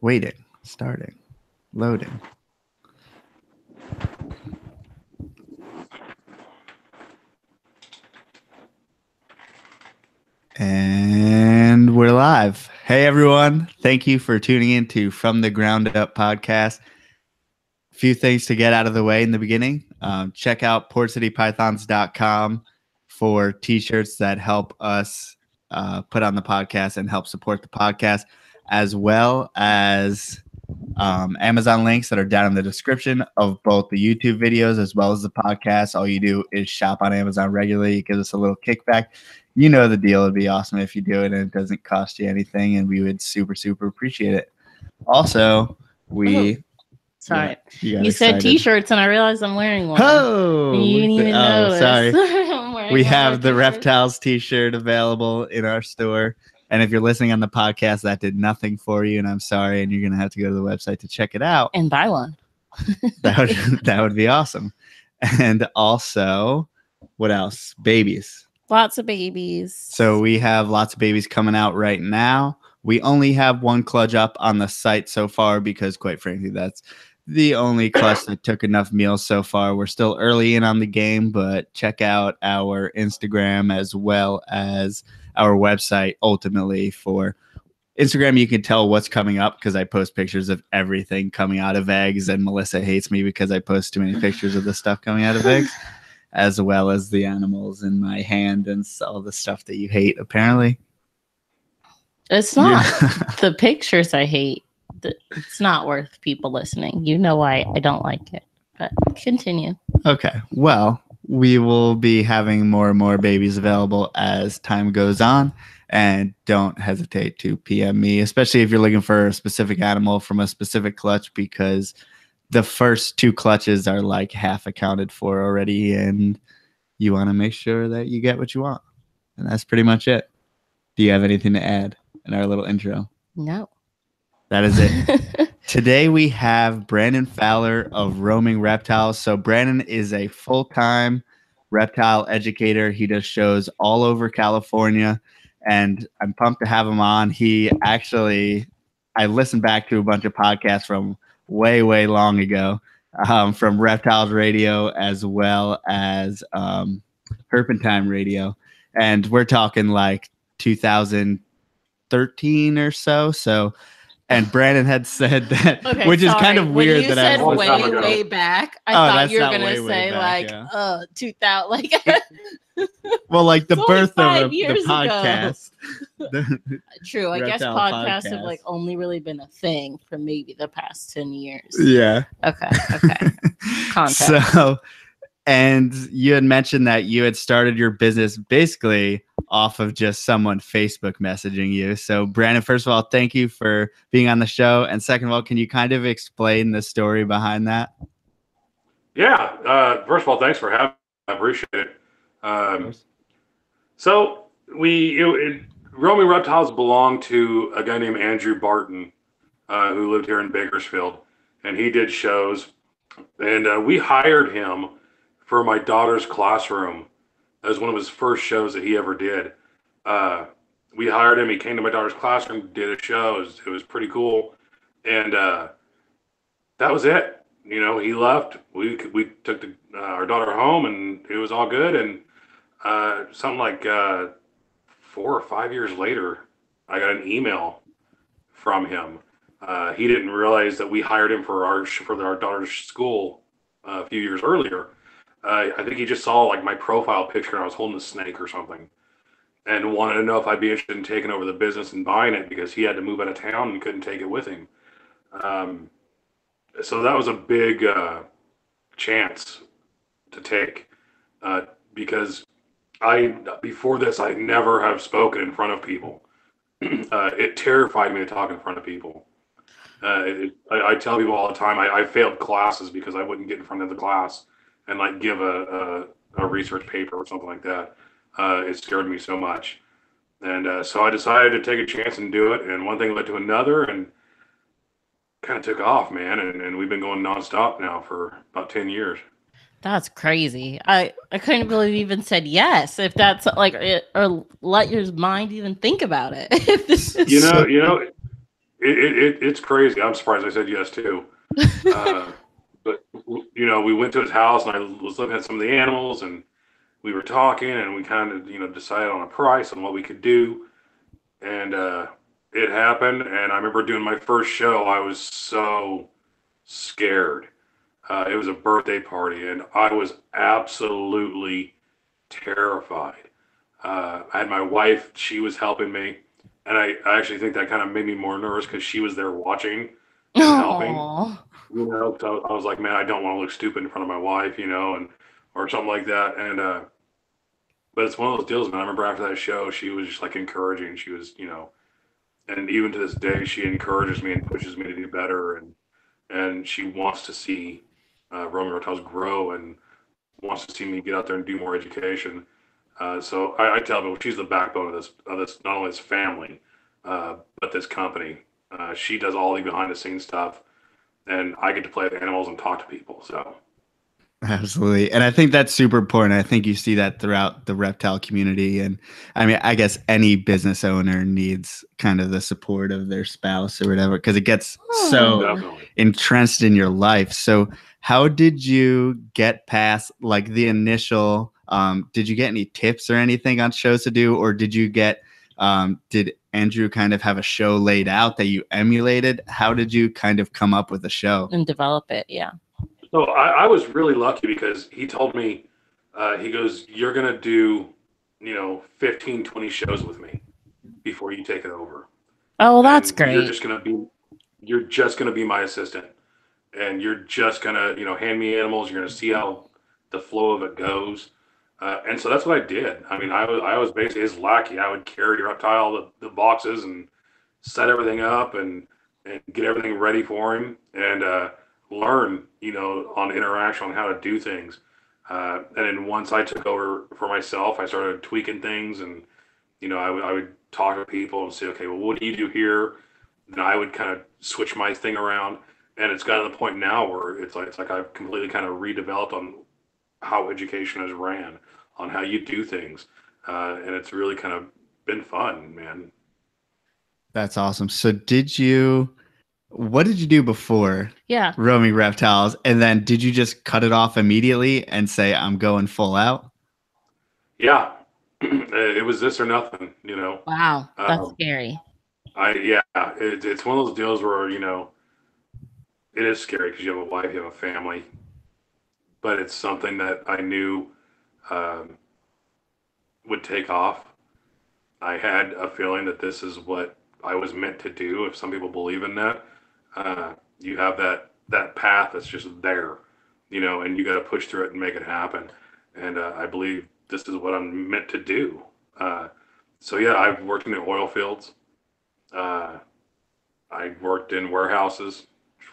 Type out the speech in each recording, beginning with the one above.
Waiting. Starting. Loading. And we're live. Hey, everyone. Thank you for tuning in to From the Ground Up podcast. A few things to get out of the way in the beginning. Check out portcitypythons.com for t-shirts that help us put on the podcast and help support the podcast, as well as Amazon links that are down in the description of both the YouTube videos as well as the podcast. All you do is shop on Amazon regularly. It gives us a little kickback. You know the deal. It'd be awesome if you do it, and it doesn't cost you anything, and we would super appreciate it. Also, Sorry. Yeah, you said t-shirts, and I realized I'm wearing one. Oh, you didn't even know. Sorry. We have the Reptiles t-shirt available in our store. And if you're listening on the podcast, that did nothing for you, and I'm sorry, and you're going to have to go to the website to check it out. And buy one. that would be awesome. And also, what else? Babies. Lots of babies. So we have lots of babies coming out right now. We only have one clutch up on the site so far because, quite frankly, that's the only clutch that took enough meals so far. We're still early in on the game, but check out our Instagram as well as our website. Ultimately, for Instagram, you can tell what's coming up because I post pictures of everything coming out of eggs, and Melissa hates me because I post too many pictures of the stuff coming out of eggs, as well as the animals in my hand and all the stuff that you hate, apparently. It's not the pictures I hate. It's not worth people listening. You know why I don't like it. But continue. Okay. Well, we will be having more and more babies available as time goes on. And don't hesitate to PM me, especially if you're looking for a specific animal from a specific clutch, because the first two clutches are like half accounted for already. And you want to make sure that you get what you want. And that's pretty much it. Do you have anything to add in our little intro? No. That is it. Today we have Brandon Fowler of Roaming Reptiles. So Brandon is a full-time reptile educator. He does shows all over California, and I'm pumped to have him on. I listened back to a bunch of podcasts from way long ago, from Reptiles Radio as well as Herpentine Radio. And we're talking like 2013 or so. And Brandon had said that, okay, which is kind of weird. When you said way back. I thought you were gonna say back, 2000, like. Well, like the birth of the podcast. True, I guess podcasts have like only really been a thing for maybe the past 10 years. Yeah. Okay. Context. So, and you had mentioned that you had started your business basically off of just someone Facebook messaging you. So Brandon, first of all, thank you for being on the show. And second of all, can you kind of explain the story behind that? Yeah. First of all, thanks for having me. I appreciate it. So Roaming Reptiles belonged to a guy named Andrew Barton, who lived here in Bakersfield, and he did shows, and we hired him for my daughter's classroom. That was one of his first shows that he ever did. We hired him. He came to my daughter's classroom, did a show. It was pretty cool. And that was it. You know, he left. We took our daughter home, and it was all good. And something like 4 or 5 years later, I got an email from him. He didn't realize that we hired him for our daughter's school a few years earlier. I think he just saw like my profile picture and I was holding a snake or something, and wanted to know if I'd be interested in taking over the business and buying it because he had to move out of town and couldn't take it with him. So that was a big chance to take because before this I never have spoken in front of people. It terrified me to talk in front of people. I tell people all the time I failed classes because I wouldn't get in front of the class and like give a research paper or something like that. It scared me so much. And so I decided to take a chance and do it. And one thing led to another and kind of took off, man. And we've been going nonstop now for about 10 years. That's crazy. I couldn't believe you even said yes. If that's like it, or let your mind even think about it. You know, It's crazy. I'm surprised I said yes too. But we went to his house, and I was looking at some of the animals, and we were talking, and we kind of decided on a price on what we could do, and it happened. And I remember doing my first show. I was so scared. It was a birthday party, and I was absolutely terrified. I had my wife; she was helping me, and I actually think that kind of made me more nervous because she was there watching and helping. Oh, So I was like, man, I don't want to look stupid in front of my wife, and or something like that. And but it's one of those deals, man. I remember after that show, she was just like encouraging. She was, and even to this day, she encourages me and pushes me to do better, and she wants to see Roman Reptiles grow and wants to see me get out there and do more education. So I tell people she's the backbone of this not only this family, but this company. She does all the behind the scenes stuff, and I get to play with animals and talk to people. So Absolutely. And I think that's super important. I think you see that throughout the reptile community. And I mean, I guess any business owner needs kind of the support of their spouse or whatever, because it gets so definitely. entrenched in your life. So, how did you get past like the initial? Did you get any tips or anything on shows to do, or did Andrew kind of have a show laid out that you emulated? How did you kind of come up with a show? and develop it. Yeah. So I was really lucky because he told me, he goes, you're going to do, 15, 20 shows with me before you take it over. Oh, well, that's And great. you're just going to be my assistant, and you're just going to, hand me animals. You're going to see how the flow of it goes. And so that's what I did. I mean, I was basically his lackey. I would carry Reptile, the boxes, and set everything up and get everything ready for him, and learn, on interaction on how to do things. And then once I took over for myself, I started tweaking things, and I would talk to people and say, okay, well, what do you do here? Then I would kind of switch my thing around, and it's gotten to the point now where it's like I've completely kind of redeveloped on how education is ran, on how you do things, and it's really kind of been fun, man. That's awesome. So, what did you do before Yeah. roaming reptiles? And then did you just cut it off immediately and say, I'm going full out? Yeah, it was this or nothing, Wow. That's Um, scary. it's one of those deals where it is scary because you have a wife, you have a family, but it's something that I knew um, would take off. I had a feeling that this is what I was meant to do. If some people believe in that, you have that path that's just there, and you got to push through it and make it happen. And I believe this is what I'm meant to do. So yeah, I've worked in the oil fields. Uh, I worked in warehouses,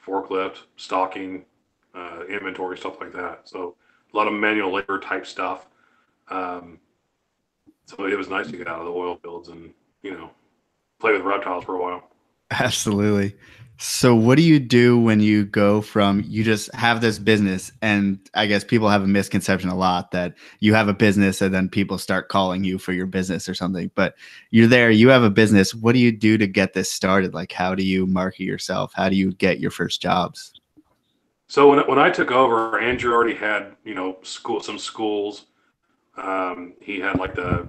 forklift, stocking, inventory, stuff like that. So a lot of manual labor type stuff. Um, so it was nice to get out of the oil fields and play with reptiles for a while. Absolutely. So, what do you do when you go from you just have this business? And I guess people have a misconception a lot that you have a business and then people start calling you for your business or something. But you're there, you have a business. What do you do to get this started? Like, how do you market yourself? How do you get your first jobs? So when I took over, Andrew already had some schools. He had like the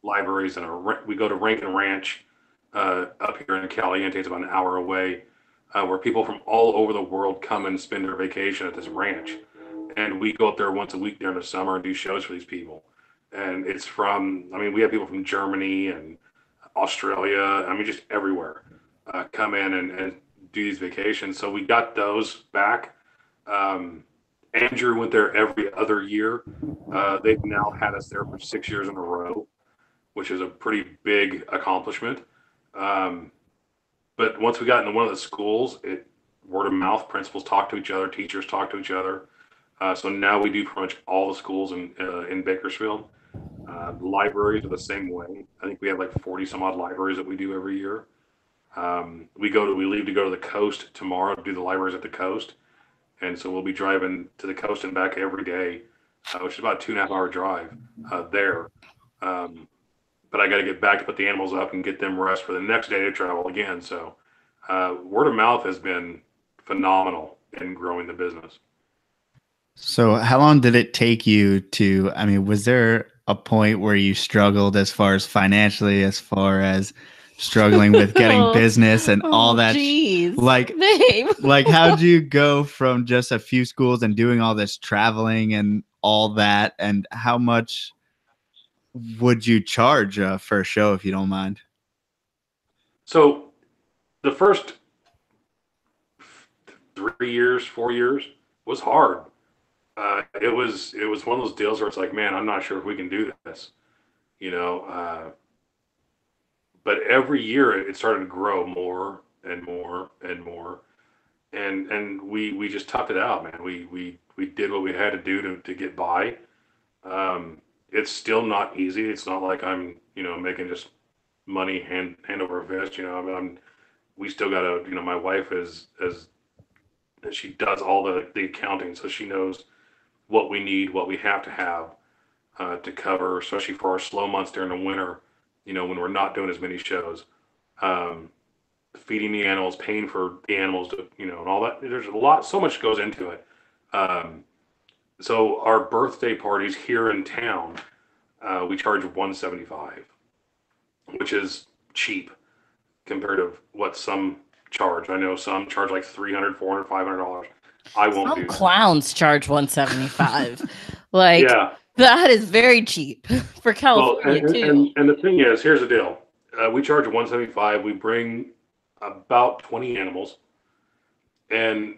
libraries, and we go to Rankin Ranch up here in Caliente. It's about an hour away, where people from all over the world come and spend their vacation at this ranch. And we go up there once a week during the summer and do shows for these people. And I mean, we have people from Germany and Australia, I mean, just everywhere, come in and do these vacations. So we got those back. Um, Andrew went there every other year. They've now had us there for 6 years in a row, which is a pretty big accomplishment. Um, but once we got into one of the schools, word of mouth, principals talk to each other, teachers talk to each other. So now we do pretty much all the schools in Bakersfield. Libraries are the same way. I think we have like 40 some odd libraries that we do every year. We leave to go to the coast tomorrow to do the libraries at the coast. And so we'll be driving to the coast and back every day, which is about a 2.5 hour drive there. But I got to get back to put the animals up and get them rest for the next day to travel again. So word of mouth has been phenomenal in growing the business. So how long did it take you to, I mean, was there a point where you struggled as far as financially, as far as struggling with getting business and all that? Geez, like, babe. like how'd you go from just a few schools and doing all this traveling and all that? And how much would you charge for a show, if you don't mind? So the first 3 years, 4 years was hard. It was one of those deals where it's like, man, I'm not sure if we can do this, you know. But every year it started to grow more and more and more, and we just toughed it out, man. We did what we had to do to get by. It's still not easy. It's not like I'm making just money hand over fist. I mean, we still got to, my wife is as she does all the accounting, so she knows what we need, what we have to have to cover, especially for our slow months during the winter, when we're not doing as many shows. Feeding the animals, paying for the animals, and all that. There's so much goes into it. So our birthday parties here in town, we charge $175, which is cheap compared to what some charge. I know some charge like $300, $400, $500. I won't do that. Clowns charge $175. Like, yeah, that is very cheap for California too. And the thing is, here's the deal: we charge $175. We bring about 20 animals, and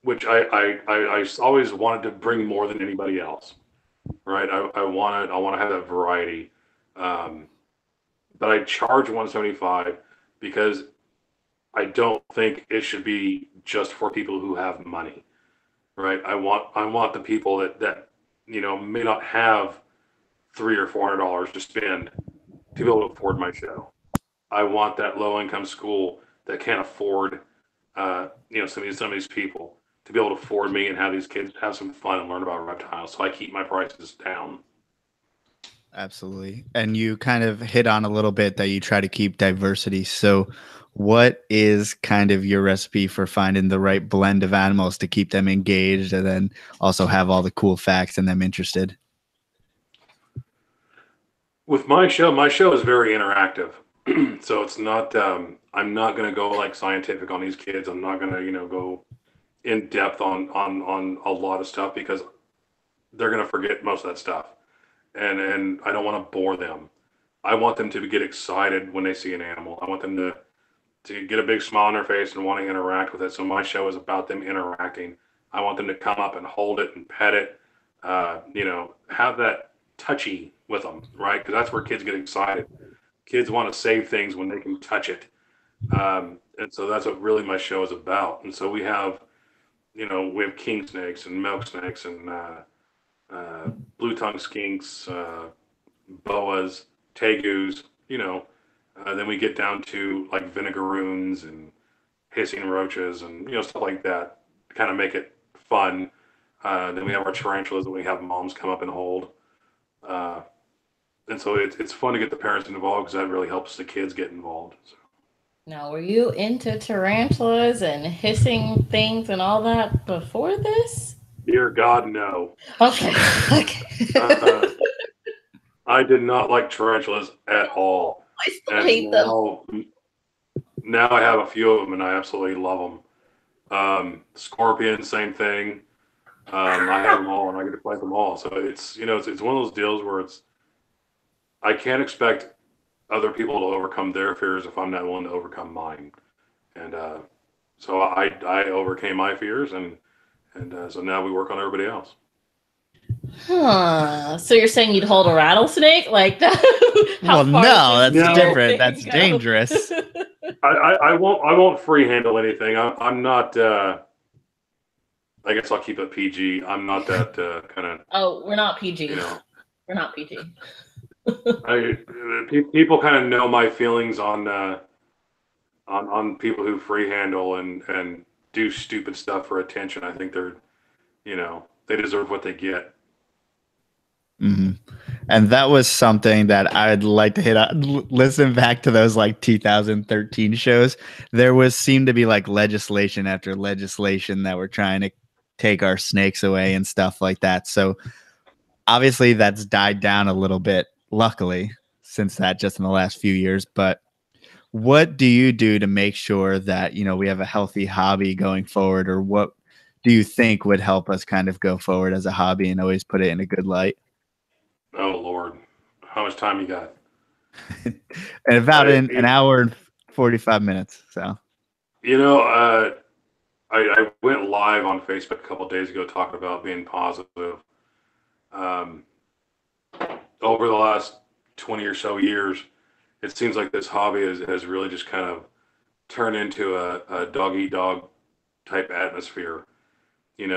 which I always wanted to bring more than anybody else, right? I want to have that variety, but I charge $175 because I don't think it should be just for people who have money, right? I want the people that may not have $300 or $400 to spend to be able to afford my show. I want that low income school that can't afford some of these people to be able to afford me and have these kids have some fun and learn about reptiles. So I keep my prices down. Absolutely. And you kind of hit on a little bit that you try to keep diversity. So what is kind of your recipe for finding the right blend of animals to keep them engaged and then also have all the cool facts and them interested? With my show is very interactive. So it's not, I'm not going to go like scientific on these kids. I'm not going to, go in depth on a lot of stuff because they're going to forget most of that stuff. And I don't want to bore them. I want them to get excited when they see an animal. I want them to get a big smile on their face and want to interact with it. So my show is about them interacting. I want them to come up and hold it and pet it, have that touchy with them, right? Because that's where kids get excited. Kids want to save things when they can touch it. And so that's what really my show is about. And so we have king snakes and milk snakes and blue tongue skinks, boas, tegus, then we get down to like vinegaroons and hissing roaches and stuff like that to kind of make it fun. Then we have our tarantulas that we have moms come up and hold. And so it's fun to get the parents involved because that really helps the kids get involved. So. Now, were you into tarantulas and hissing things and all that before this? Dear God, no. Okay. I did not like tarantulas at all. I still hate them. Now I have a few of them and I absolutely love them. Scorpions, same thing. I have them all and I get to play them all. So it's one of those deals where I can't expect other people to overcome their fears if I'm not willing to overcome mine. And so I overcame my fears and so now we work on everybody else. Huh. So you're saying you'd hold a rattlesnake like that? Well, no, that's different. That's dangerous. I won't free handle anything. I'm not. I guess I'll keep it PG. I'm not that kind of. Oh, we're not PG. We're not PG. People kind of know my feelings on people who free handle and do stupid stuff for attention. I think they're, they deserve what they get. Mm-hmm. And that was something that I'd like to hit on. Listen back to those like 2013 shows. There seemed to be like legislation after legislation that were trying to take our snakes away and stuff like that. So obviously that's died down a little bit, luckily, since that just in the last few years. But what do you do to make sure that, we have a healthy hobby going forward, or what do you think would help us kind of go forward as a hobby and always put it in a good light? Oh Lord, how much time you got? And about an hour and 45 minutes. So, I went live on Facebook a couple of days ago talking about being positive. Over the last 20 or so years, it seems like this hobby has really just kind of turned into a dog eat dog type atmosphere. You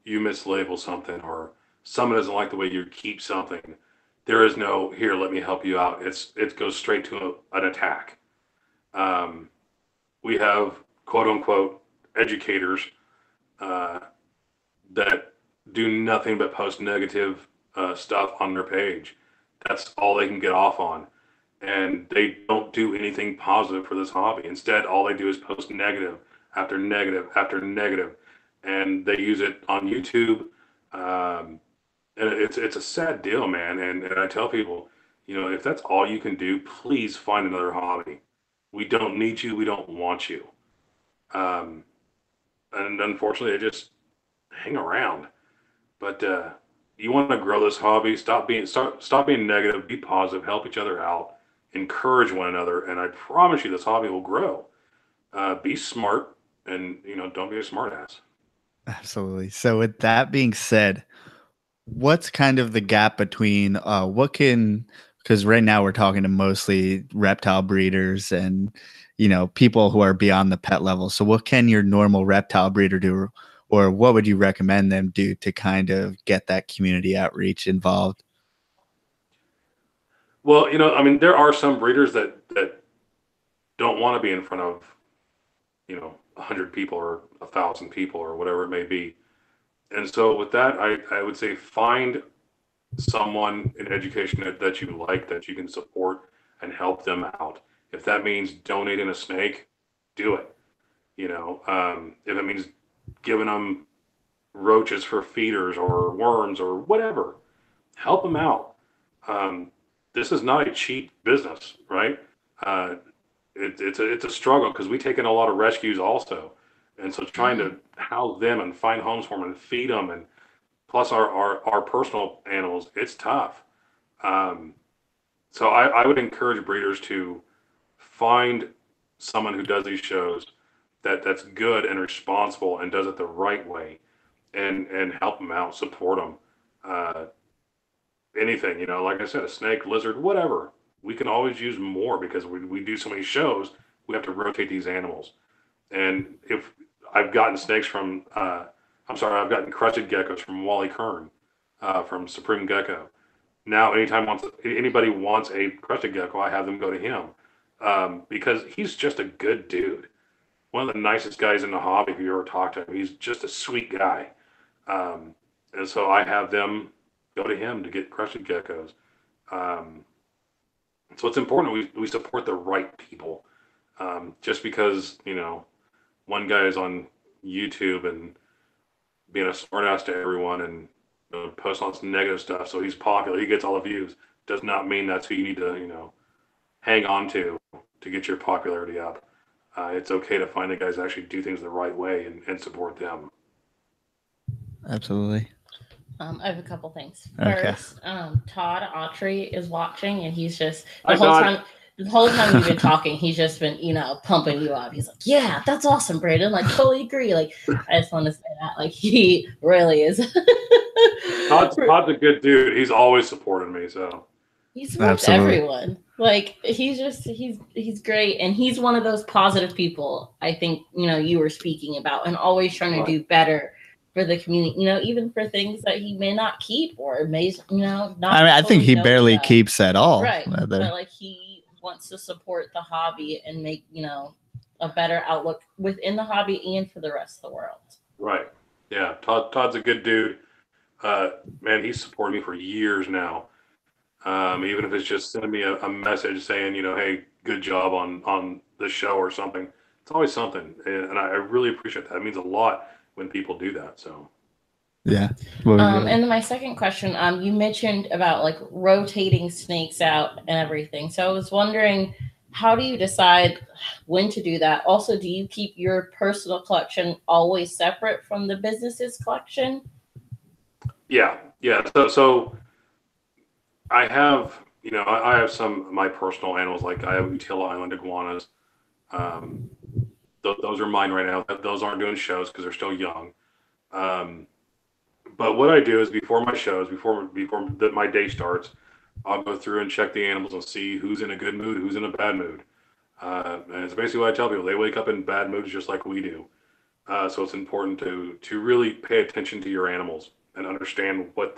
mislabel something, or someone doesn't like the way you keep something. There is no here, let me help you out. It goes straight to an attack. We have quote unquote educators that do nothing but post negative stuff on their page. That's all they can get off on. And they don't do anything positive for this hobby. Instead, all they do is post negative after negative after negative. And they use it on YouTube. And it's a sad deal, man. And I tell people, if that's all you can do, please find another hobby. We don't need you. We don't want you. And unfortunately, they just hang around. But you want to grow this hobby, stop being negative, be positive, help each other out, encourage one another, and I promise you this hobby will grow. Be smart, and don't be a smart ass. Absolutely. So with that being said, what's kind of the gap between because right now we're talking to mostly reptile breeders and people who are beyond the pet level. So what can your normal reptile breeder do, or what would you recommend them do to kind of get that community outreach involved? Well, there are some breeders that don't want to be in front of 100 people or 1,000 people or whatever it may be. And so with that, I would say find someone in education that you like, that you can support and help them out. If that means donating a snake, do it. If it means giving them roaches for feeders or worms or whatever, help them out. This is not a cheap business, right? It's a struggle because we take in a lot of rescues also. And so trying to house them and find homes for them and feed them, and plus our personal animals, it's tough. So I would encourage breeders to find someone who does these shows that's good and responsible and does it the right way, and help them out, support them. Anything, like I said, a snake, lizard, whatever. We can always use more because we do so many shows. We have to rotate these animals. And if I've gotten snakes from, I've gotten crested geckos from Wally Kern, from Supreme Gecko. Now, anytime anybody wants a crested gecko, I have them go to him, because he's just a good dude. One of the nicest guys in the hobby if you ever talk to him. He's just a sweet guy. And so I have them go to him to get crested geckos. So it's important we support the right people. Just because, one guy is on YouTube and being a smartass to everyone and posting lots of negative stuff, so he's popular, he gets all the views, does not mean that's who you need to, hang on to get your popularity up. It's okay to find the guys that actually do things the right way and support them. Absolutely. I have a couple things. Okay. First, Todd Autry is watching, and he's just the whole time you've been talking, he's just been, pumping you up. He's like, "Yeah, that's awesome, Brandon. Like, totally agree." Like, I just want to say that, like, he really is. Todd's a good dude. He's always supported me, so he supports everyone. Like, he's great, and he's one of those positive people. I think you were speaking about, and always trying to do better for the community, even for things that he may not keep or may, not. I think he barely keeps at all. Right. But like he wants to support the hobby and make, a better outlook within the hobby and for the rest of the world. Right. Yeah. Todd's a good dude. man, he's supported me for years now. Even if it's just sending me a message saying, hey, good job on the show or something. It's always something, and I really appreciate that. It means a lot when people do that. So. Yeah. And then my second question, you mentioned about like rotating snakes out and everything. So I was wondering, how do you decide when to do that? Also, do you keep your personal collection always separate from the business's collection? Yeah. So I have, I have some of my personal animals, like I have Utila Island iguanas. Those are mine right now. Those aren't doing shows because they're still young. But what I do is before my shows, before my day starts, I'll go through and check the animals and see who's in a good mood, who's in a bad mood. And it's basically what I tell people. They wake up in bad moods just like we do. So it's important to really pay attention to your animals and understand what's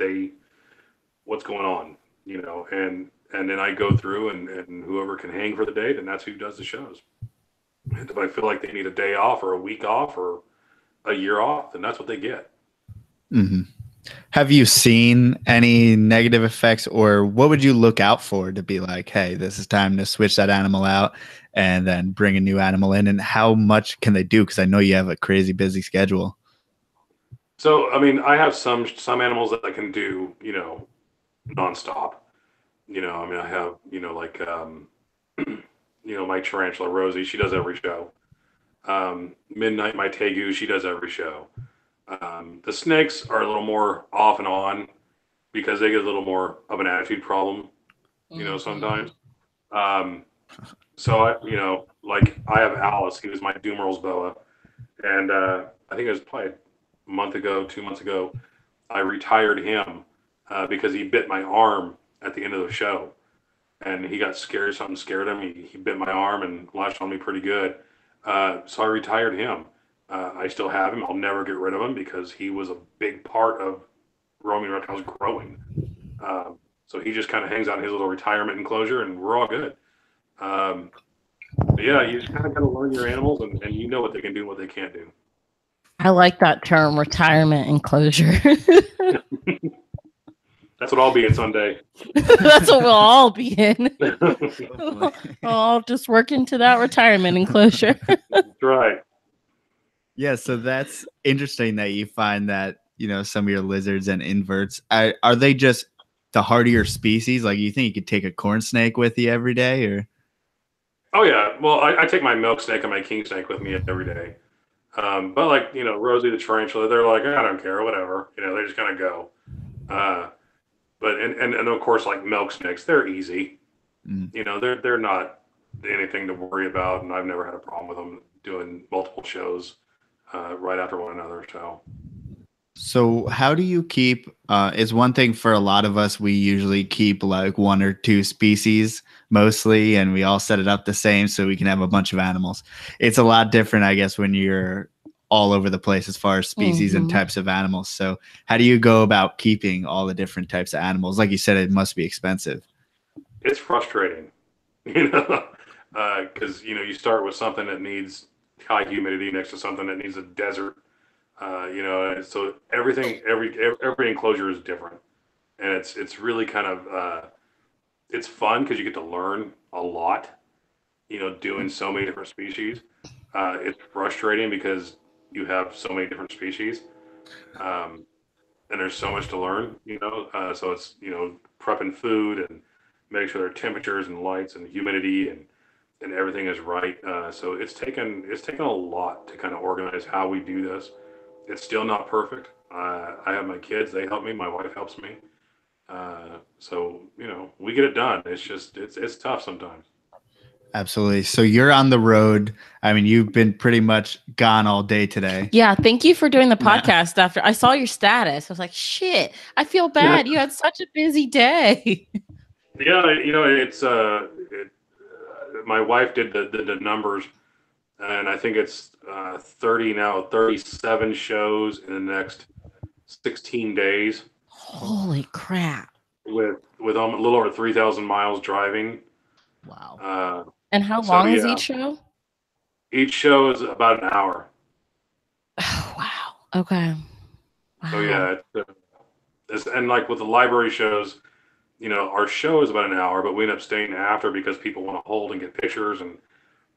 going on, and then I go through and whoever can hang for the day, then that's who does the shows. And if I feel like they need a day off or a week off or a year off, then that's what they get. Mm-hmm. Have you seen any negative effects, or what would you look out for to be like, hey, this is time to switch that animal out and then bring a new animal in? And how much can they do? Because I know you have a crazy busy schedule. So, I mean, I have some animals that I can do, nonstop. I have, like, my tarantula, Rosie, she does every show. Midnight, my Tegu, she does every show. The snakes are a little more off and on because they get a little more of an attitude problem, sometimes. So like I have Alice, he was my Dumerals boa, and I think it was probably a month ago, 2 months ago, I retired him because he bit my arm at the end of the show, and he got scared. Something scared him. He bit my arm and lashed on me pretty good. So I retired him. I still have him. I'll never get rid of him because he was a big part of Roaming Reptiles growing. So he just kind of hangs out in his little retirement enclosure, and we're all good. But yeah, you just kind of got to learn your animals, and you know what they can do and what they can't do. I like that term, retirement enclosure. That's what I'll be in someday. That's what we'll all be in. I'll just work into that retirement enclosure. That's right. Yeah, so that's interesting that you find that, some of your lizards and inverts, are they just the hardier species? Like, you think you could take a corn snake with you every day, or? Oh yeah, well, I take my milk snake and my king snake with me every day. But like, Rosie the tarantula, they're like, I don't care, whatever. They just kind of go. But and of course, like milk snakes, they're easy. They're not anything to worry about, and I've never had a problem with them doing multiple shows right after one another. So how do you keep, it's one thing for a lot of us, we usually keep like one or two species mostly, and we all set it up the same so we can have a bunch of animals. It's a lot different, I guess, when you're all over the place as far as species and types of animals. So how do you go about keeping all the different types of animals? Like you said, it must be expensive. It's frustrating, because, you start with something that needs high humidity next to something that needs a desert. So every enclosure is different, and it's really kind of it's fun because you get to learn a lot, doing so many different species. It's frustrating because you have so many different species, and there's so much to learn, so it's, prepping food and making sure their temperatures and lights and humidity and everything is right. So it's taken a lot to kind of organize how we do this. It's still not perfect. I have my kids, they help me. My wife helps me. So, we get it done. It's just, it's tough sometimes. Absolutely. So you're on the road. I mean, you've been pretty much gone all day today. Yeah. Thank you for doing the podcast after I saw your status. I was like, shit, I feel bad. You had such a busy day. Yeah. It's, my wife did the numbers, and I think it's 37 shows in the next 16 days. Holy crap. With a little over 3,000 miles driving. Wow. And how long is each show? Each show is about an hour. Oh, wow. Okay. Wow. So yeah, And like with the library shows, our show is about an hour, but we end up staying after because people want to hold and get pictures, and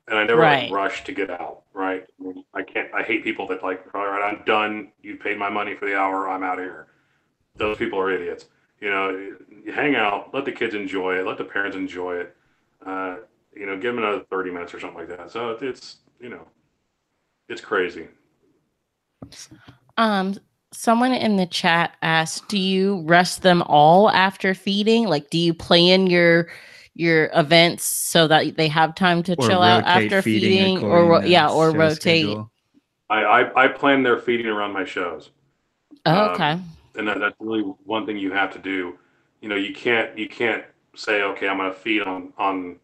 I never like Right. rush to get out, right? I hate people that like, all right, I'm done. You paid my money for the hour. I'm out of here. Those people are idiots. You hang out, let the kids enjoy it, let the parents enjoy it. Give them another 30 minutes or something like that. So it's crazy. Um, Someone in the chat asked, do you rest them all after feeding? Like, do you plan your events so that they have time to chill out after feeding, or rotate? Schedule. I plan their feeding around my shows. Okay. And that's really one thing you have to do. You can't say, okay, I'm going to feed on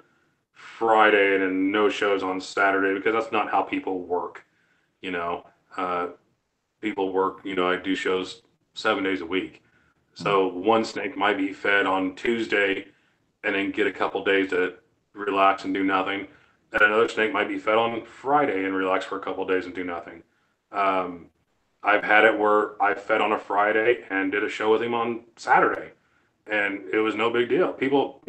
Friday and then no shows on Saturday, because that's not how people work. People work, I do shows 7 days a week. So one snake might be fed on Tuesday and then get a couple days to relax and do nothing. And another snake might be fed on Friday and relax for a couple days and do nothing. I've had it where I fed on a Friday and did a show with him on Saturday, and it was no big deal. People,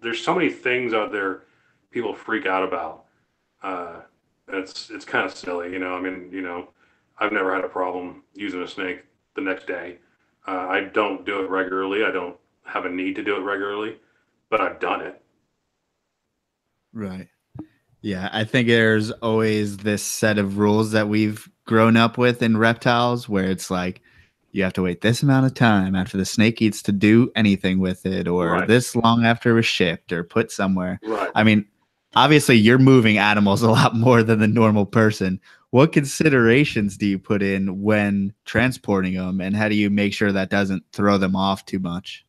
there's so many things out there people freak out about. It's kind of silly, I mean, I've never had a problem using a snake the next day. I don't do it regularly. I don't have a need to do it regularly, but I've done it. Right. Yeah, I think there's always this set of rules that we've grown up with in reptiles where it's like you have to wait this amount of time after the snake eats to do anything with it, or Right. this long after it was shipped or put somewhere. Right. I mean, obviously you're moving animals a lot more than the normal person. What considerations do you put in when transporting them, and how do you make sure that doesn't throw them off too much?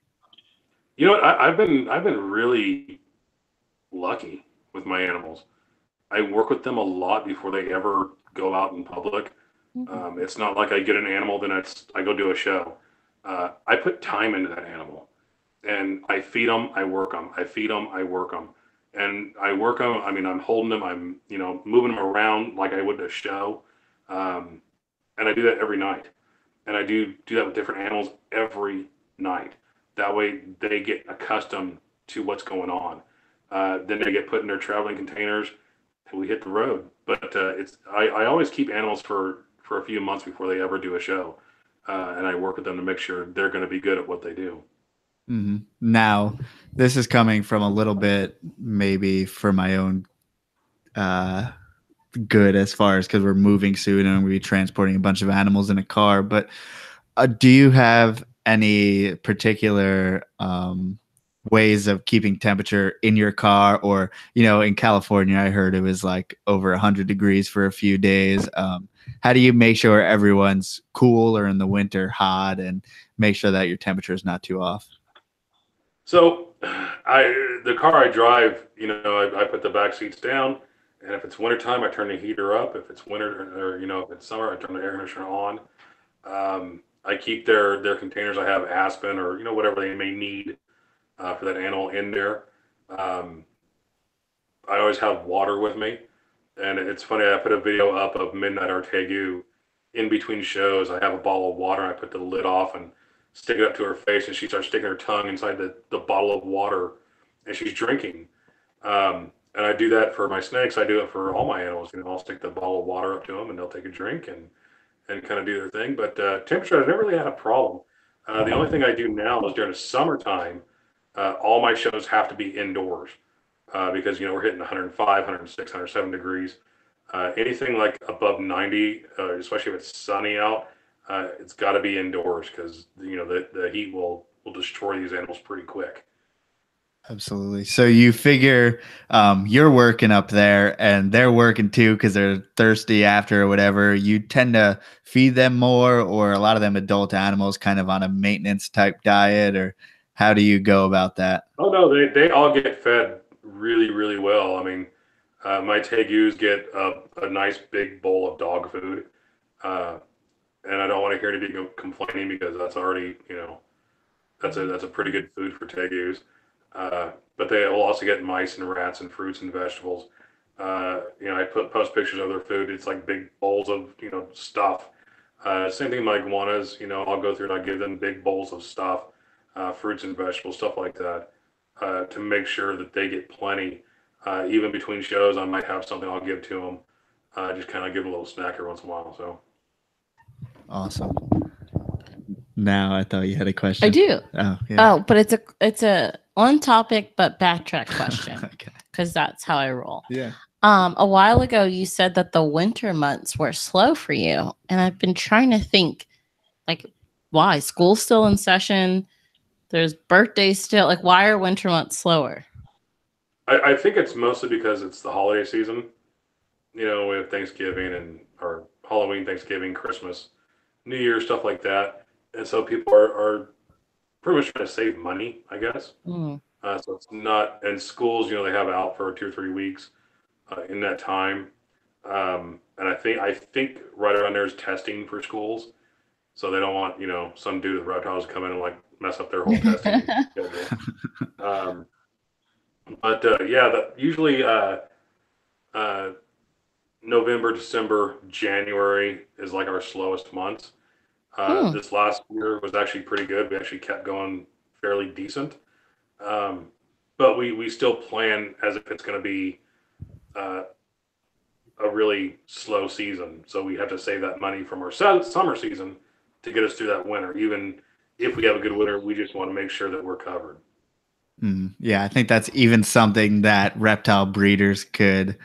I've been really lucky with my animals. I work with them a lot before they ever go out in public. It's not like I get an animal, then I go do a show. I put time into that animal, and I feed them, I work them. I feed them, I work them, and I work them. I mean, I'm holding them, I'm moving them around like I would a show, and I do that every night. And I do that with different animals every night. That way, they get accustomed to what's going on. Then they get put in their traveling containers till we hit the road. But I always keep animals for a few months before they ever do a show, and I work with them to make sure they're going to be good at what they do. Mm-hmm. Now, this is coming from a little bit maybe for my own good, as far as because we're moving soon and we'll be transporting a bunch of animals in a car. But do you have any particular ways of keeping temperature in your car? Or, in California, I heard it was like over 100 degrees for a few days. How do you make sure everyone's cool, or in the winter hot, and make sure that your temperature is not too off? So the car I drive, I put the back seats down, and if it's wintertime, I turn the heater up. If it's winter, or if it's summer, I turn the air conditioner on. I keep their containers. I have Aspen or whatever they may need for that animal in there. I always have water with me, and it's funny. I put a video up of Midnight Artegu in between shows. I have a bottle of water. And I put the lid off and stick it up to her face, and she starts sticking her tongue inside the bottle of water, and she's drinking. And I do that for my snakes. I do it for all my animals. I'll stick the bottle of water up to them, and they'll take a drink and kind of do their thing. But temperature, I've never really had a problem. The only thing I do now is during the summertime, all my shows have to be indoors because we're hitting 105, 106, 107 degrees. Anything like above 90, especially if it's sunny out, it's got to be indoors because the heat will destroy these animals pretty quick. Absolutely. So you figure you're working up there and they're working too because they're thirsty after or whatever. You tend to feed them more, or a lot of them adult animals kind of on a maintenance type diet, or how do you go about that? Oh, no, they all get fed really, really well. I mean, my tegus get a nice big bowl of dog food. And I don't want to hear anybody complaining because that's already, that's a pretty good food for tegus. But they will also get mice and rats and fruits and vegetables. I post pictures of their food. It's like big bowls of, stuff. Same thing with my iguanas. I'll go through and I'll give them big bowls of stuff, fruits and vegetables, stuff like that, to make sure that they get plenty. Even between shows, I might have something I'll give to them. Just kind of give them a little snack every once in a while. So awesome. Now I thought you had a question. I do. Oh, yeah. Oh, but it's a on topic but backtrack question. Okay. Because that's how I roll. Yeah. A while ago, you said that the winter months were slow for you, and I've been trying to think, like, why? School's still in session. There's birthdays still. Like, why are winter months slower? I think it's mostly because it's the holiday season. We have Thanksgiving or Halloween, Thanksgiving, Christmas, New Year, stuff like that. And so people are pretty much trying to save money, I guess. Mm. So it's not, and schools, they have out for 2 or 3 weeks in that time. And I think right around there is testing for schools. So they don't want, some dude with reptiles to come in and like mess up their whole testing schedule. But usually November, December, January is like our slowest months. This last year was actually pretty good. We actually kept going fairly decent. But we still plan as if it's going to be a really slow season. So we have to save that money from our summer season to get us through that winter. Even if we have a good winter, we just want to make sure that we're covered. Yeah, I think that's even something that reptile breeders could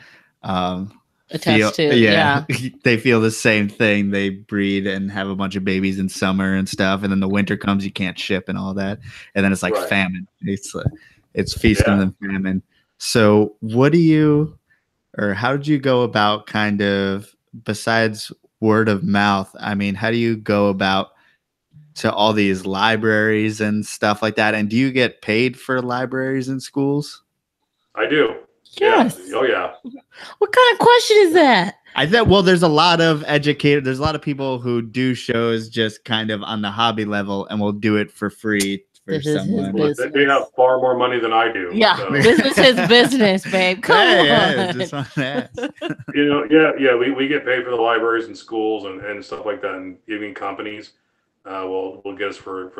attest to. Yeah. They feel the same thing. They breed and have a bunch of babies in summer and stuff, and then the winter comes, you can't ship and all that, and then it's like famine. It's feasting and famine. So how did you go about kind of, besides word of mouth, I mean, how do you go about to all these libraries and stuff like that? And do you get paid for libraries in schools? I do. Yes. Yeah. Oh yeah. What kind of question is that? I think, well, there's a lot of people who do shows just kind of on the hobby level and will do it for free for someone. They have far more money than I do. Yeah, so. Business is business, babe. Come on. Just on that. We get paid for the libraries and schools and stuff like that, and even companies will get us for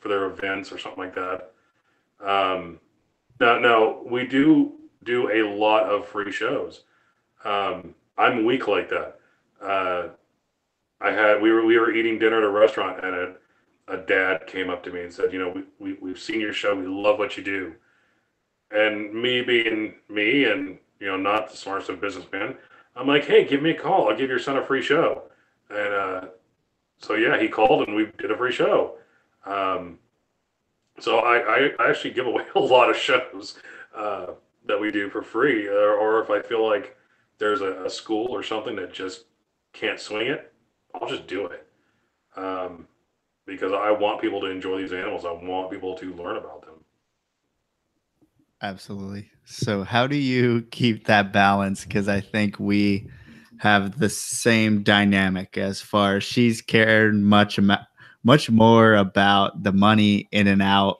their events or something like that. No, we do a lot of free shows. I'm weak like that. We were eating dinner at a restaurant, and a dad came up to me and said, we've seen your show. We love what you do. And me being me and, not the smartest of businessman, I'm like, hey, give me a call. I'll give your son a free show. And so, yeah, he called and we did a free show. So I actually give away a lot of shows that we do for free. Or if I feel like there's a school or something that just can't swing it, I'll just do it. Because I want people to enjoy these animals. I want people to learn about them. Absolutely. So how do you keep that balance? Because I think we have the same dynamic as far as she's cared much more about the money in and out.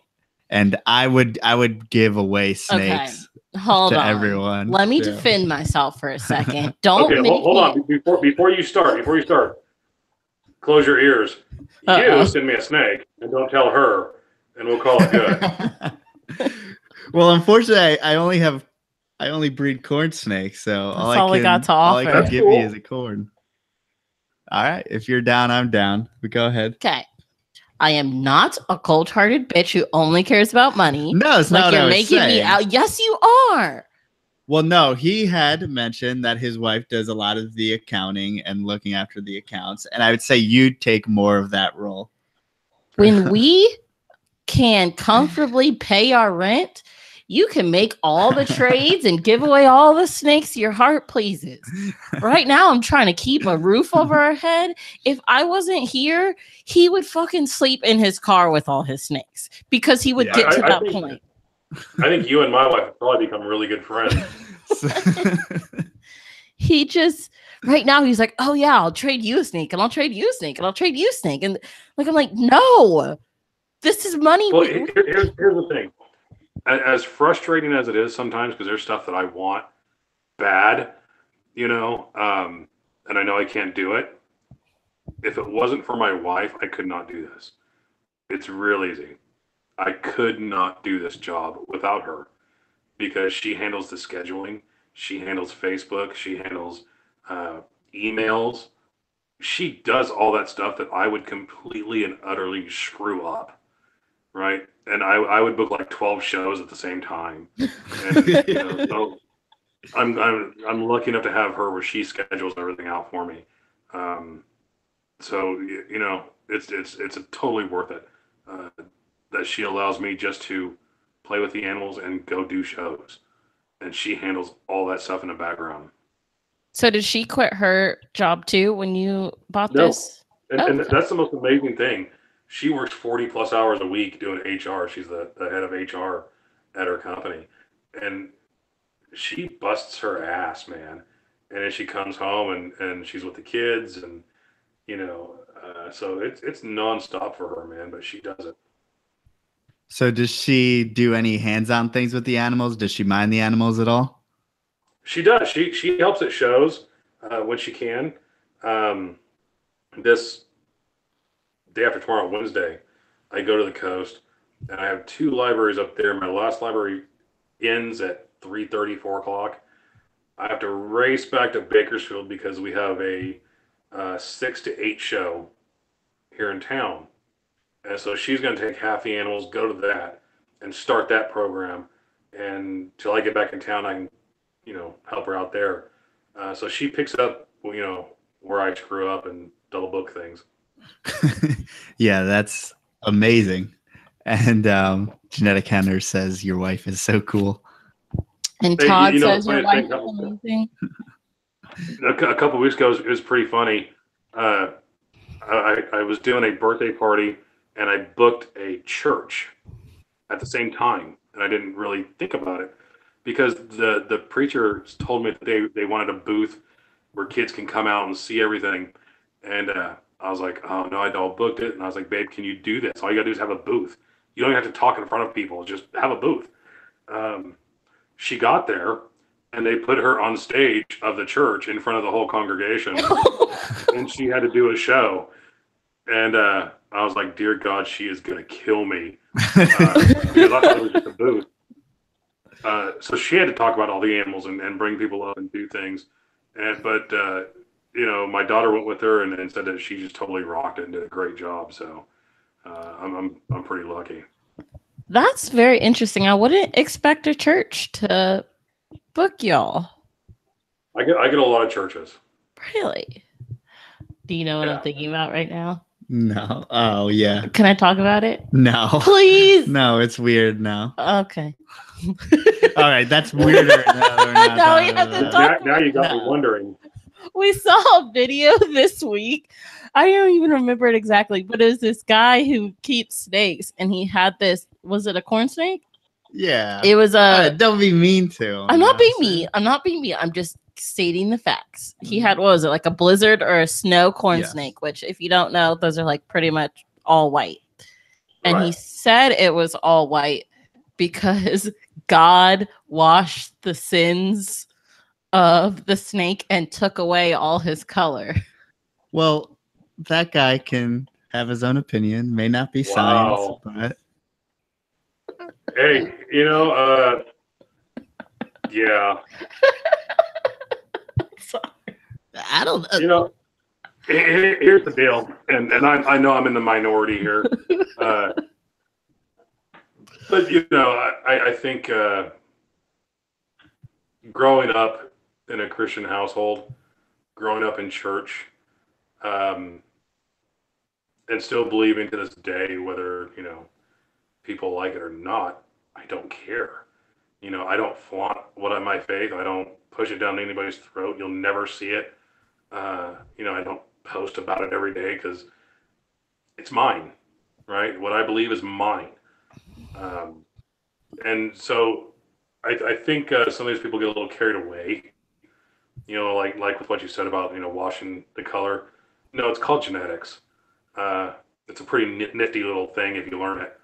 And I would give away snakes to everyone. Let me defend myself for a second. Don't hold on. Before you start, close your ears. You send me a snake and don't tell her, and we'll call it good. Well, unfortunately, I only breed corn snakes, so all we got to offer. All I can give you is a corn. All right, if you're down, I'm down. But go ahead. Okay. I am not a cold-hearted bitch who only cares about money. No, it's not what I was saying. Me out. Yes, you are. Well, no, he had mentioned that his wife does a lot of the accounting and looking after the accounts. And I would say you take more of that role. When we can comfortably pay our rent, you can make all the trades and give away all the snakes your heart pleases. Right now, I'm trying to keep a roof over our head. If I wasn't here, he would fucking sleep in his car with all his snakes because he would get to that point. I think you and my wife have probably become really good friends. He just, right now, he's like, oh yeah, I'll trade you a snake and I'll trade you a snake and I'll trade you a snake. And like, I'm like, no, this is money. Well, here's the thing. As frustrating as it is sometimes, because there's stuff that I want bad, and I know I can't do it. if it wasn't for my wife, I could not do this. It's real easy. I could not do this job without her because she handles the scheduling. She handles Facebook. She handles emails. She does all that stuff that I would completely and utterly screw up, right? And I would book like 12 shows at the same time. And, so I'm lucky enough to have her where she schedules everything out for me. So it's totally worth it that she allows me just to play with the animals and go do shows, and she handles all that stuff in the background. So did she quit her job too when you bought this? And that's the most amazing thing. She works 40 plus hours a week doing HR. She's the head of HR at her company, and she busts her ass, man. And then she comes home and she's with the kids, and so it's nonstop for her, man. But she does it. So does she do any hands-on things with the animals? Does she mind the animals at all? She does. She helps at shows when she can. This day after tomorrow, Wednesday, I go to the coast, and I have 2 libraries up there. My last library ends at 3:30, 4 o'clock. I have to race back to Bakersfield because we have a 6 to 8 show here in town. And so she's going to take half the animals, go to that, and start that program. And till I get back in town, I can, help her out there. So she picks up, where I screw up and double book things. Yeah, that's amazing. And Genetic Henner says your wife is so cool. And Todd says your wife is amazing. A couple of weeks ago, it was pretty funny. I was doing a birthday party, and I booked a church at the same time, and I didn't really think about it because the preacher told me that they wanted a booth where kids can come out and see everything, and I was like, oh no, I don't booked it, and I was like, babe, can you do this? All you gotta do is have a booth. You don't even have to talk in front of people; just have a booth. She got there, and they put her on stage of the church in front of the whole congregation, and she had to do a show. And I was like, dear God, she is going to kill me. Because I thought it was just a booth. So she had to talk about all the animals and bring people up and do things. But my daughter went with her and said that she just totally rocked it and did a great job. So I'm pretty lucky. That's very interesting. I wouldn't expect a church to book y'all. I get a lot of churches. Really? Do you know what I'm thinking about right now? No. Oh, yeah. Can I talk about it? No. Please. No, it's weird now. Okay. All right, that's weirder. Now we have to talk. Now you got me wondering. We saw a video this week. I don't even remember it exactly, but it was this guy who keeps snakes, and he had this. Was it a corn snake? Yeah. It was a. Don't be mean to him. I'm not being mean. I'm just stating the facts. He had, what was it, like a blizzard or a snow corn snake, which if you don't know, those are like pretty much all white. And he said it was all white because God washed the sins of the snake and took away all his color. Well, that guy can have his own opinion. May not be science, but hey, yeah. I don't. Here's the deal, and I know I'm in the minority here, but I think growing up in a Christian household, growing up in church, and still believing to this day, whether people like it or not, I don't care. I don't flaunt my faith. I don't push it down anybody's throat. You'll never see it. I don't post about it every day because it's mine, right? What I believe is mine. And so I think some of these people get a little carried away, like with what you said about, washing the color. No, it's called genetics. It's a pretty nifty little thing if you learn it.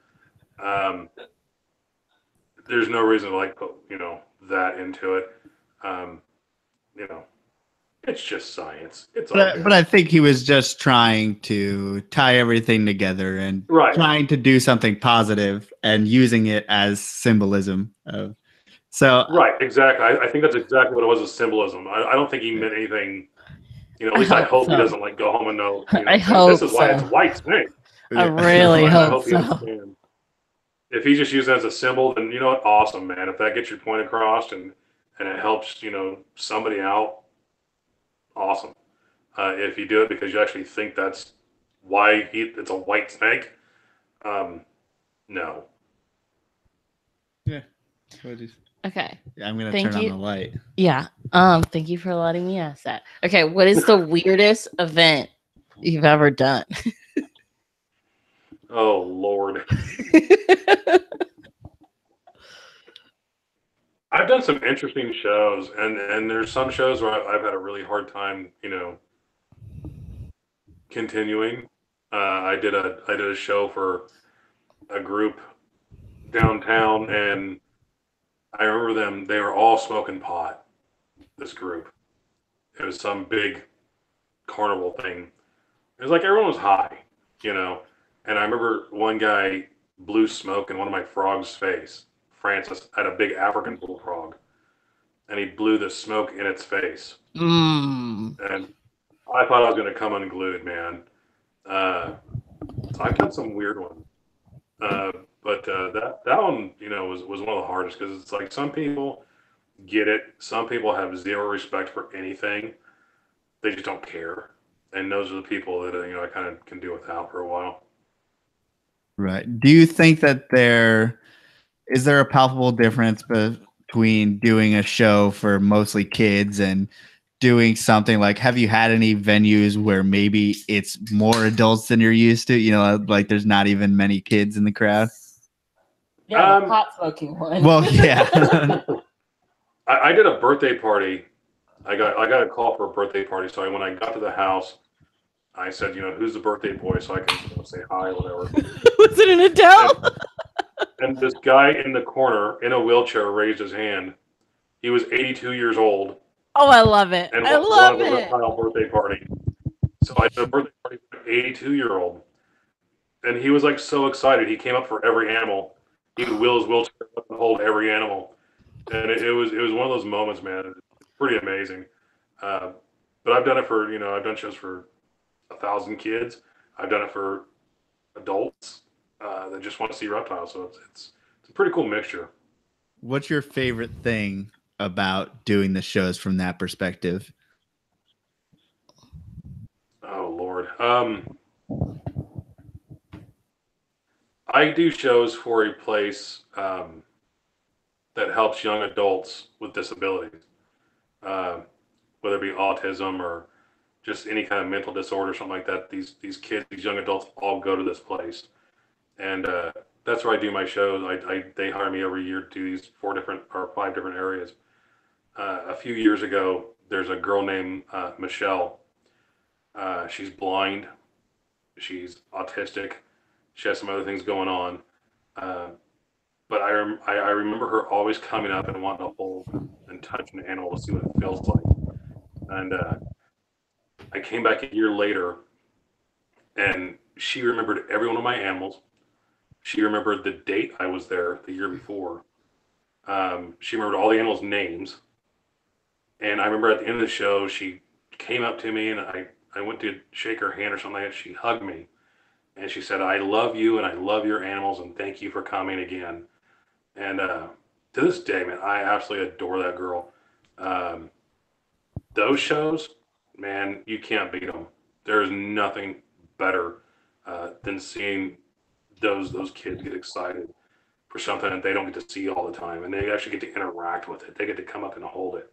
There's no reason to put, that into it. It's just science. It's all But good. but I think he was just trying to tie everything together and Right. trying to do something positive and using it as symbolism of. So Right, exactly. I think that's exactly what it was, a symbolism. I don't think he meant anything. At I least I hope hope he so. doesn't like go home and know. I This hope is why it's so. white snake. I yeah. really I hope hope he so. understands. If he just used it as a symbol, then you know what? Awesome, man. If that gets your point across and it helps, somebody out, awesome. If you do it because you actually think that's why it's a white snake, no. Yeah. Okay. I'm gonna Thank turn on you. the light. Yeah. Thank you for letting me ask that. Okay, what is the weirdest event you've ever done? Oh Lord. I've done some interesting shows, and there's some shows where I've had a really hard time, continuing. I did a show for a group downtown, and I remember them. They were all smoking pot. This group. It was some big carnival thing. It was like everyone was high, you know. And I remember one guy blew smoke in one of my frog's face. Francis had a big African bullfrog, and he blew the smoke in its face. Mm. And I thought I was going to come unglued, man. So I've done some weird ones. Uh, but that one, was one of the hardest because it's like some people get it. Some people have zero respect for anything. They just don't care. And those are the people that, I kind of can do without for a while. Right. Do you think that is there a palpable difference between doing a show for mostly kids and doing something like, have you had any venues where maybe it's more adults than you're used to? Like there's not even many kids in the crowd. Yeah, the pot smoking one. Well, yeah. I did a birthday party. I got a call for a birthday party. So when I got to the house, I said, who's the birthday boy, so I can say hi or whatever. Was it an Adele? And this guy in the corner in a wheelchair raised his hand. He was 82 years old. Oh, I love it. And I love wanted a it. reptile birthday party. So I did a birthday party for an 82-year-old. And he was like so excited. He came up for every animal. He would wheel his wheelchair up and hold every animal. And it was one of those moments, man. It's pretty amazing. But I've done it for, I've done shows for 1,000 kids. I've done it for adults that just want to see reptiles. So it's a pretty cool mixture. What's your favorite thing about doing the shows from that perspective? Oh Lord. I do shows for a place that helps young adults with disabilities, whether it be autism or just any kind of mental disorder, something like that. These kids, these young adults, all go to this place, and that's where I do my shows. They hire me every year to do these 4 different or 5 different areas. A few years ago, there's a girl named Michelle. She's blind. She's autistic. She has some other things going on. But I remember her always coming up and wanting to hold and touch an animal to see what it feels like. And I came back a year later, and she remembered every one of my animals. She remembered the date I was there the year before. She remembered all the animals' names. And I remember at the end of the show, she came up to me, and I went to shake her hand or something like that. She hugged me, and she said, "I love you, and I love your animals, and thank you for coming again." And to this day, man, I absolutely adore that girl. Those shows, man, you can't beat them. There's nothing better than seeing those kids get excited for something that they don't get to see all the time, and they actually get to interact with it. They get to come up and hold it.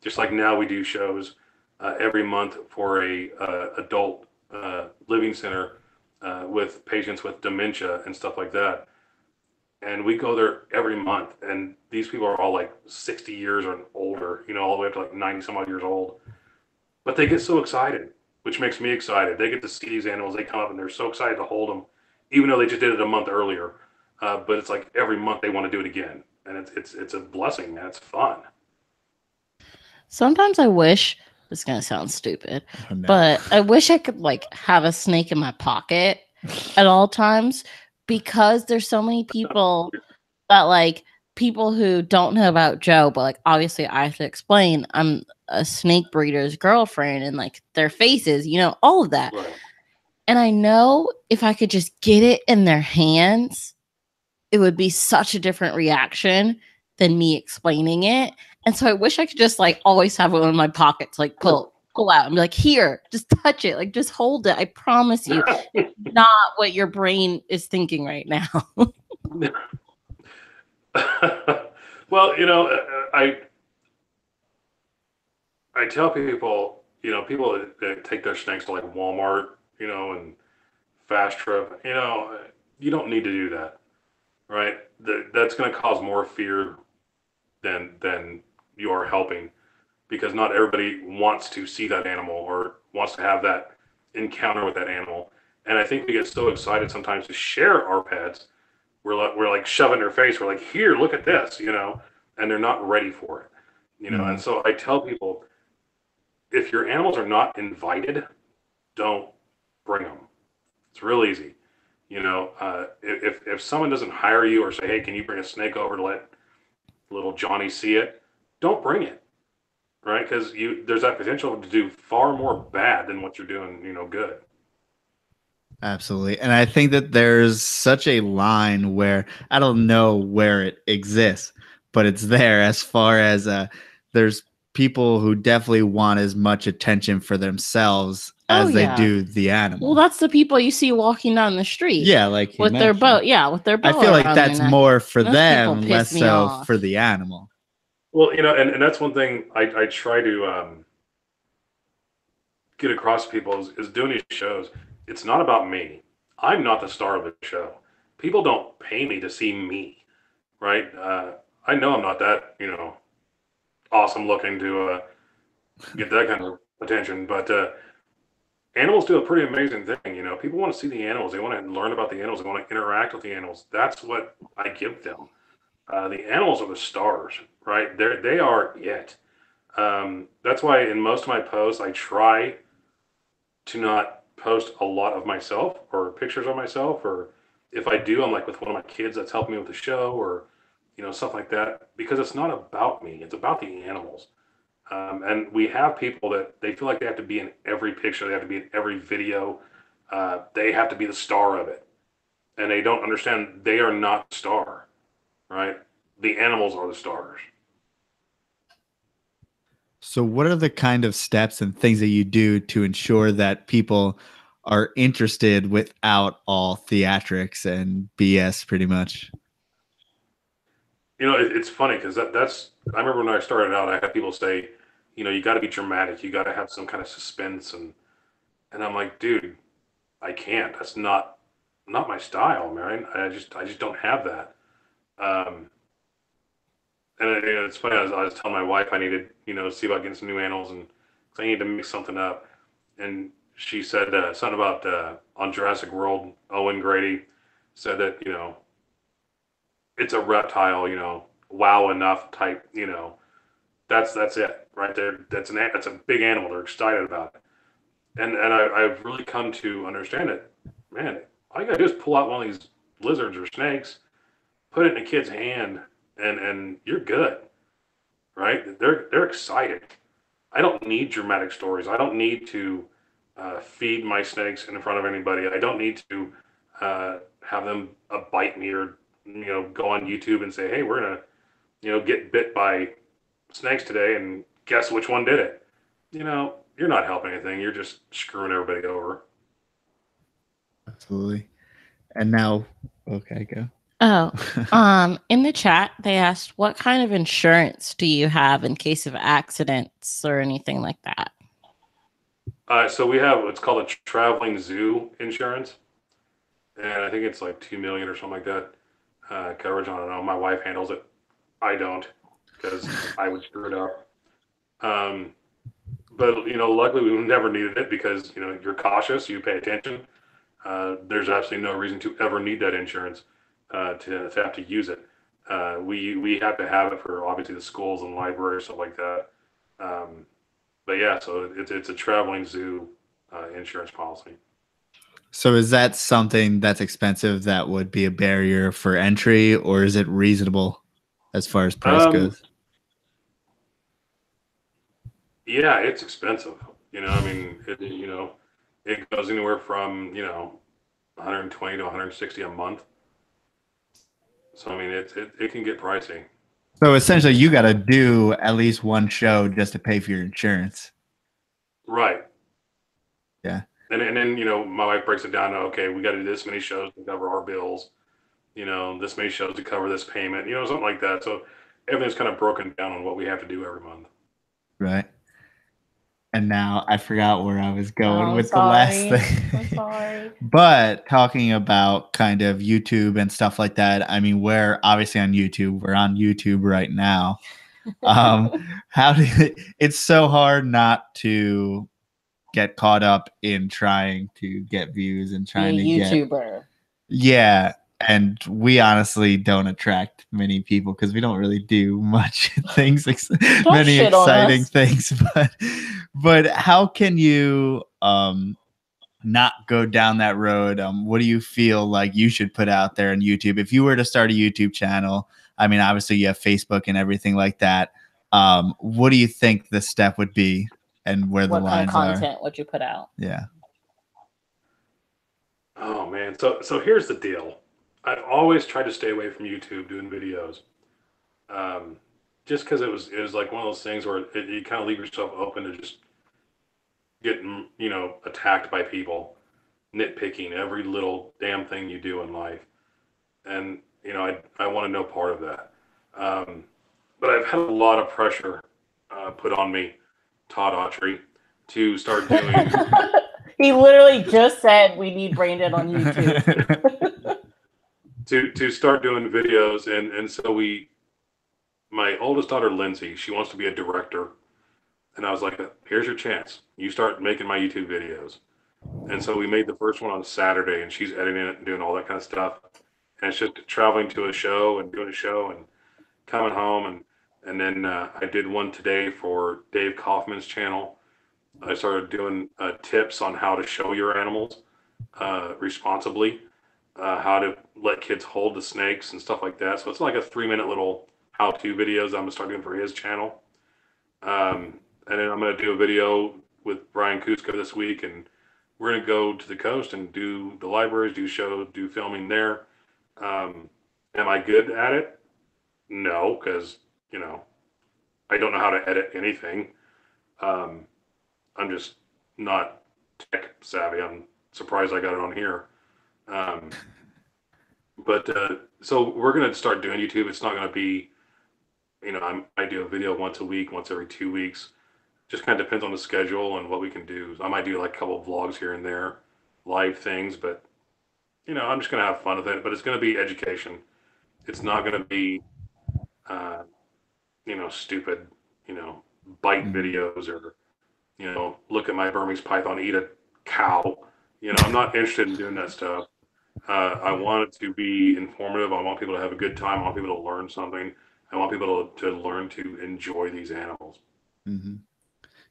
Just like now, we do shows every month for a adult living center with patients with dementia and stuff like that. And we go there every month, and these people are all like 60 years or older, all the way up to like 90 some odd years old. But they get so excited, which makes me excited. They get to see these animals. They come up and they're so excited to hold them, even though they just did it a month earlier. But it's like every month they want to do it again, and it's a blessing, man. It's fun. Sometimes I wish, this is going to sound stupid, but I wish I could like have a snake in my pocket at all times, because there's so many people that like people who don't know about Joe, but like obviously I have to explain I'm a snake breeder's girlfriend, and like their faces, all of that. Right. And I know if I could just get it in their hands, it would be such a different reaction than me explaining it. And so I wish I could just like always have it in my pockets, like pull out and be like, here, just touch it, like just hold it. I promise you, it's not what your brain is thinking right now. Well, I tell people, people that take their snakes to like Walmart, and Fast Trip, you don't need to do that, right? That's going to cause more fear than you are helping, because not everybody wants to see that animal or wants to have that encounter with that animal. And I think we get so excited sometimes to share our pets. We're like shoving their face. We're like, here, look at this, and they're not ready for it, And so I tell people, if your animals are not invited, don't bring them. It's real easy. If someone doesn't hire you or say, hey, can you bring a snake over to let little Johnny see it? Don't bring it, right? Because there's that potential to do far more bad than what you're doing, good. Absolutely. And I think that there's such a line where I don't know where it exists, but it's there, as far as there's people who definitely want as much attention for themselves as they do the animal. Well, that's the people you see walking down the street. Yeah, like with their boat. Yeah, with their boat. I feel like that's more for them, less so off. for the animal. Well, and that's one thing I try to get across to people is doing these shows. It's not about me. I'm not the star of the show. People don't pay me to see me, right? I know I'm not that, awesome looking to get that kind of attention, but animals do a pretty amazing thing. People want to see the animals. They want to learn about the animals. They want to interact with the animals. That's what I give them. The animals are the stars, right? They are it. That's why in most of my posts, I try to not post a lot of myself or pictures of myself, or if I do, I'm like with one of my kids that's helping me with the show, or stuff like that, because it's not about me. It's about the animals. And we have people that they feel like they have to be in every picture. They have to be in every video. They have to be the star of it. And they don't understand they are not the star, right? The animals are the stars. So what are the kind of steps and things that you do to ensure that people are interested without all theatrics and BS pretty much? It's funny because that's, I remember when I started out, I had people say, you got to be dramatic. You got to have some kind of suspense. And I'm like, dude, I can't. That's not my style, man. I just don't have that. And it's funny. I was telling my wife I needed, see about getting some new animals, and I need to mix something up. And she said something about on Jurassic World, Owen Grady said that it's a reptile, wow enough type, that's it right there. That's a big animal. They're excited about it, and I've really come to understand it. Man, all you gotta do is pull out one of these lizards or snakes, put it in a kid's hand, and you're good, right? They're excited. I don't need dramatic stories. I don't need to feed my snakes in front of anybody. I don't need to have them bite me, or go on YouTube and say, hey, we're gonna get bit by snakes today, and guess which one did it. You're not helping anything. You're just screwing everybody over. Absolutely. And now, okay, go. Oh, in the chat, they asked, what kind of insurance do you have in case of accidents or anything like that? So we have what's called a traveling zoo insurance, and I think it's like $2 million or something like that coverage. I don't know. My wife handles it. I don't, because I would screw it up. But luckily we never needed it, because you're cautious, you pay attention. There's absolutely no reason to ever need that insurance to have to use it. We have to have it for obviously the schools and libraries, stuff like that. But yeah, so it's a traveling zoo insurance policy. So is that something that's expensive that would be a barrier for entry, or is it reasonable as far as price goes? Yeah, it's expensive. I mean, it goes anywhere from 120 to 160 a month. So I mean, it can get pricey. So essentially, you got to do at least one show just to pay for your insurance. Right. Yeah. And then my wife breaks it down to, okay, we got to do this many shows to cover our bills. This many shows to cover this payment. Something like that. So everything's kind of broken down on what we have to do every month. Right. And now I forgot where I was going with the last thing. I'm sorry. But talking about kind of YouTube and stuff like that, I mean, we're obviously on YouTube. We're on YouTube right now. It's so hard not to get caught up in trying to get views and trying to YouTuber. Yeah. And we honestly don't attract many people because we don't really do much many exciting things. But how can you not go down that road? What do you feel like you should put out there on YouTube? If you were to start a YouTube channel, I mean, obviously you have Facebook and everything like that. What do you think the step would be and where the lines are? What kind of content would you put out? Yeah. Oh man. So here's the deal. I've always tried to stay away from YouTube doing videos. Just because it was like one of those things where you kind of leave yourself open to just getting, attacked by people, nitpicking every little damn thing you do in life. And, I want no part of that. But I've had a lot of pressure put on me, Todd Autry, to start doing. He literally just said we need Brandon on YouTube. to start doing videos. And so my oldest daughter, Lindsay, she wants to be a director. And I was like, here's your chance. You start making my YouTube videos. And so we made the first one on Saturday, and she's editing it and doing all that kind of stuff. And it's just traveling to a show and doing a show and coming home. And then I did one today for Dave Kaufman's channel. I started doing tips on how to show your animals responsibly, how to let kids hold the snakes and stuff like that. So it's like a 3-minute little how-to videos I'm going to start doing for his channel. And then I'm going to do a video with Brian Kusko this week, and we're going to go to the coast and do the libraries, do filming there. Am I good at it? No, because, I don't know how to edit anything. I'm just not tech savvy. I'm surprised I got it on here. So we're going to start doing YouTube. It's not going to be, I do a video once a week, once every 2 weeks. Just kind of depends on the schedule and what we can do. I might do like a couple of vlogs here and there, live things, but I'm just going to have fun with it. But it's going to be education. It's not going to be, stupid, bite videos or, look at my Burmese python eat a cow. I'm not interested in doing that stuff. I want it to be informative. I want people to have a good time. I want people to learn something. I want people to learn to enjoy these animals. Mm-hmm.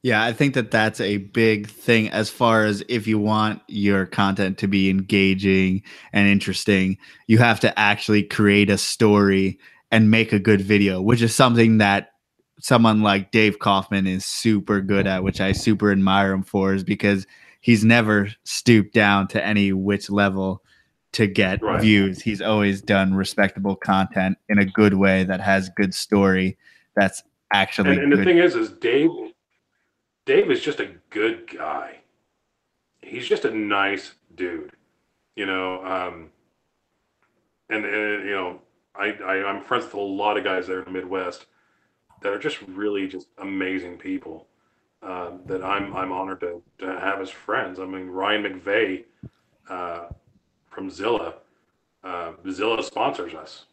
Yeah, I think that's a big thing as far as if you want your content to be engaging and interesting, you have to actually create a story and make a good video, which is something that someone like Dave Kaufman is super good at, which I super admire him for, is because he's never stooped down to any which level to get views. He's always done respectable content in a good way that has good story. That's actually and the thing is Dave is just a good guy. He's just a nice dude, I'm friends with a lot of guys there in the Midwest that are just really just amazing people that I'm honored to have as friends. I mean, Ryan McVeigh from Zilla. Zilla sponsors us,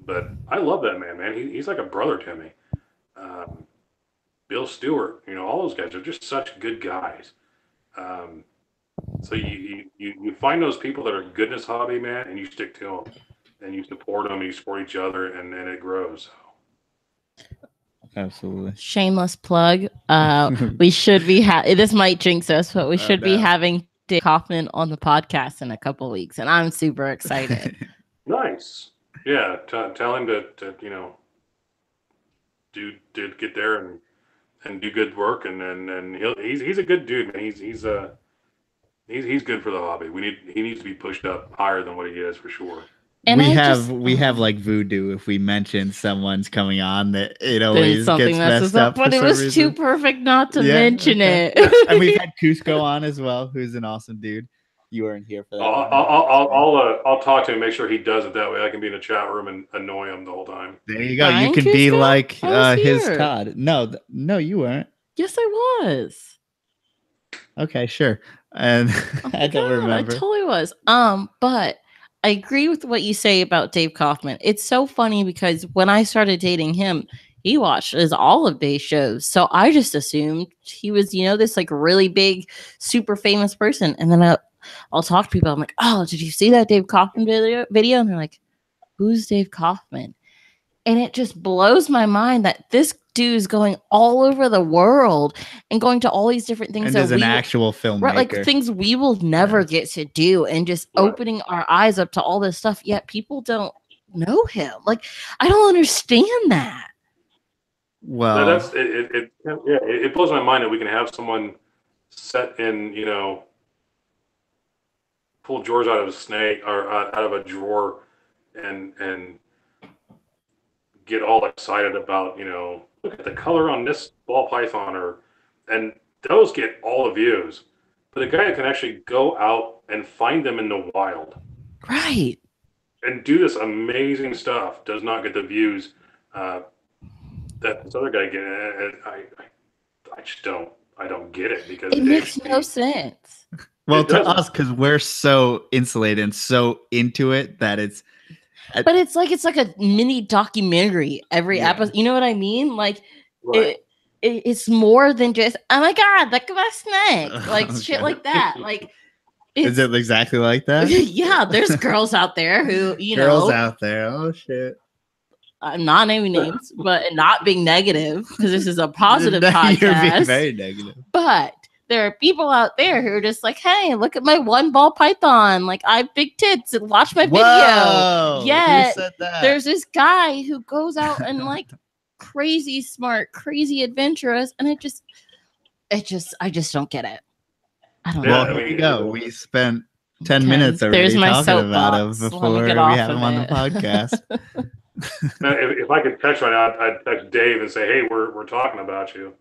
but I love that man. He's like a brother to me. Bill Stewart, all those guys are just such good guys. So you find those people that are good in this hobby, man, and you stick to them, and you support them, and you support each other, and then it grows. Absolutely. Shameless plug. We should be this might jinx us, but we should be having Dave Kaufman on the podcast in a couple weeks, and I'm super excited. Nice. Yeah, tell him to get there and do good work, and he's a good dude, man. He's good for the hobby. He needs to be pushed up higher than what he is for sure. And we have like voodoo if we mention someone's coming on that it always gets messed up. But it was too perfect not to mention it. And we've had Cusco on as well, who's an awesome dude. You weren't here for that. I'll talk to him, make sure he does it that way. I can be in a chat room and annoy him the whole time. There you go. You can be like his Todd. No, you weren't. Yes, I was. Okay, sure. And I don't remember. I totally was. But I agree with what you say about Dave Kaufman. It's so funny because when I started dating him, he watched his Olive Day shows. So I just assumed he was, this like really big, super famous person. And then I'll talk to people. I'm like, oh, did you see that Dave Kaufman video? And they're like, who's Dave Kaufman? And it just blows my mind that this dude's going all over the world and going to all these different things. And is an actual filmmaker. Right, like things we will never get to do, and just opening our eyes up to all this stuff. Yet people don't know him. Like, I don't understand that. Well, it blows my mind that we can have someone set in, pull George out of a snake or out of a drawer and get all excited about, look at the color on this ball python, and those get all the views. But a guy that can actually go out and find them in the wild, right, and do this amazing stuff does not get the views that this other guy get. I just don't get it because it makes no sense. Well, to us, because we're so insulated and so into it that it's. But it's like a mini documentary every episode. You know what I mean? Like it's more than just, oh my God, look at my snake. Like shit like that. Like, is it exactly like that? Yeah, there's girls out there who, girls out there. Oh shit. I'm not naming names, but not being negative because this is a positive podcast. You're being very negative. But there are people out there who are just like, hey, look at my one ball python. Like, I have big tits and watch my video. Yet there's this guy who goes out and like crazy smart, crazy adventurous. And I just don't get it. I don't know. Well, here we go. We spent 10 minutes already talking about him before we have him on the podcast. Now, if I could text right now, I'd text Dave and say, hey, we're talking about you.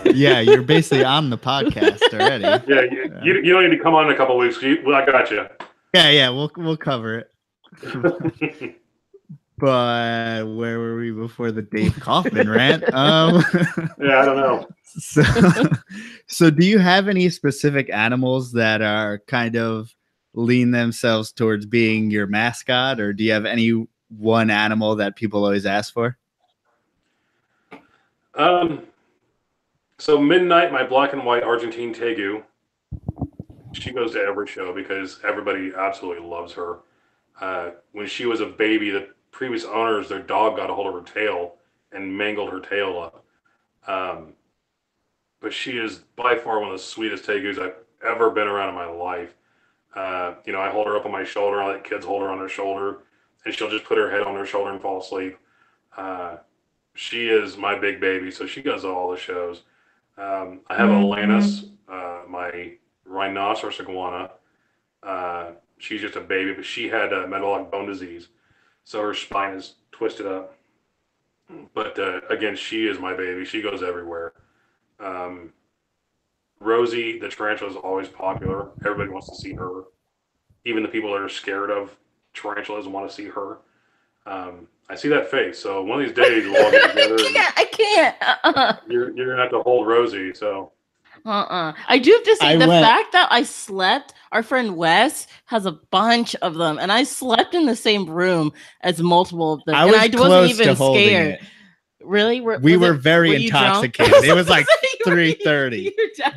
Yeah, you're basically on the podcast already. Yeah, you don't need to come on in a couple of weeks. I got you. Yeah, we'll cover it. But where were we before the Dave Kaufman rant? Yeah, I don't know. So do you have any specific animals that are kind of lean themselves towards being your mascot, or do you have any one animal that people always ask for? So Midnight, my black and white Argentine Tegu, she goes to every show because everybody absolutely loves her. When she was a baby, the previous owners, their dog got a hold of her tail and mangled her tail up. But she is by far one of the sweetest Tegus I've ever been around in my life. I hold her up on my shoulder. I let kids hold her on their shoulder, and she'll just put her head on her shoulder and fall asleep. She is my big baby, so she goes to all the shows. I have Alanis, my rhinoceros iguana. She's just a baby, but she had metabolic bone disease, so her spine is twisted up. But again, she is my baby. She goes everywhere. Rosie, the tarantula, is always popular. Everybody wants to see her. Even the people that are scared of tarantulas want to see her. I see that face. So one of these days we'll all get together. I can't. You're gonna have to hold Rosie. So. I do have to say fact that I slept. Our friend Wes has a bunch of them, and I slept in the same room as multiple of them. I wasn't even scared. It. Really? We were very intoxicated. It was like 3:30.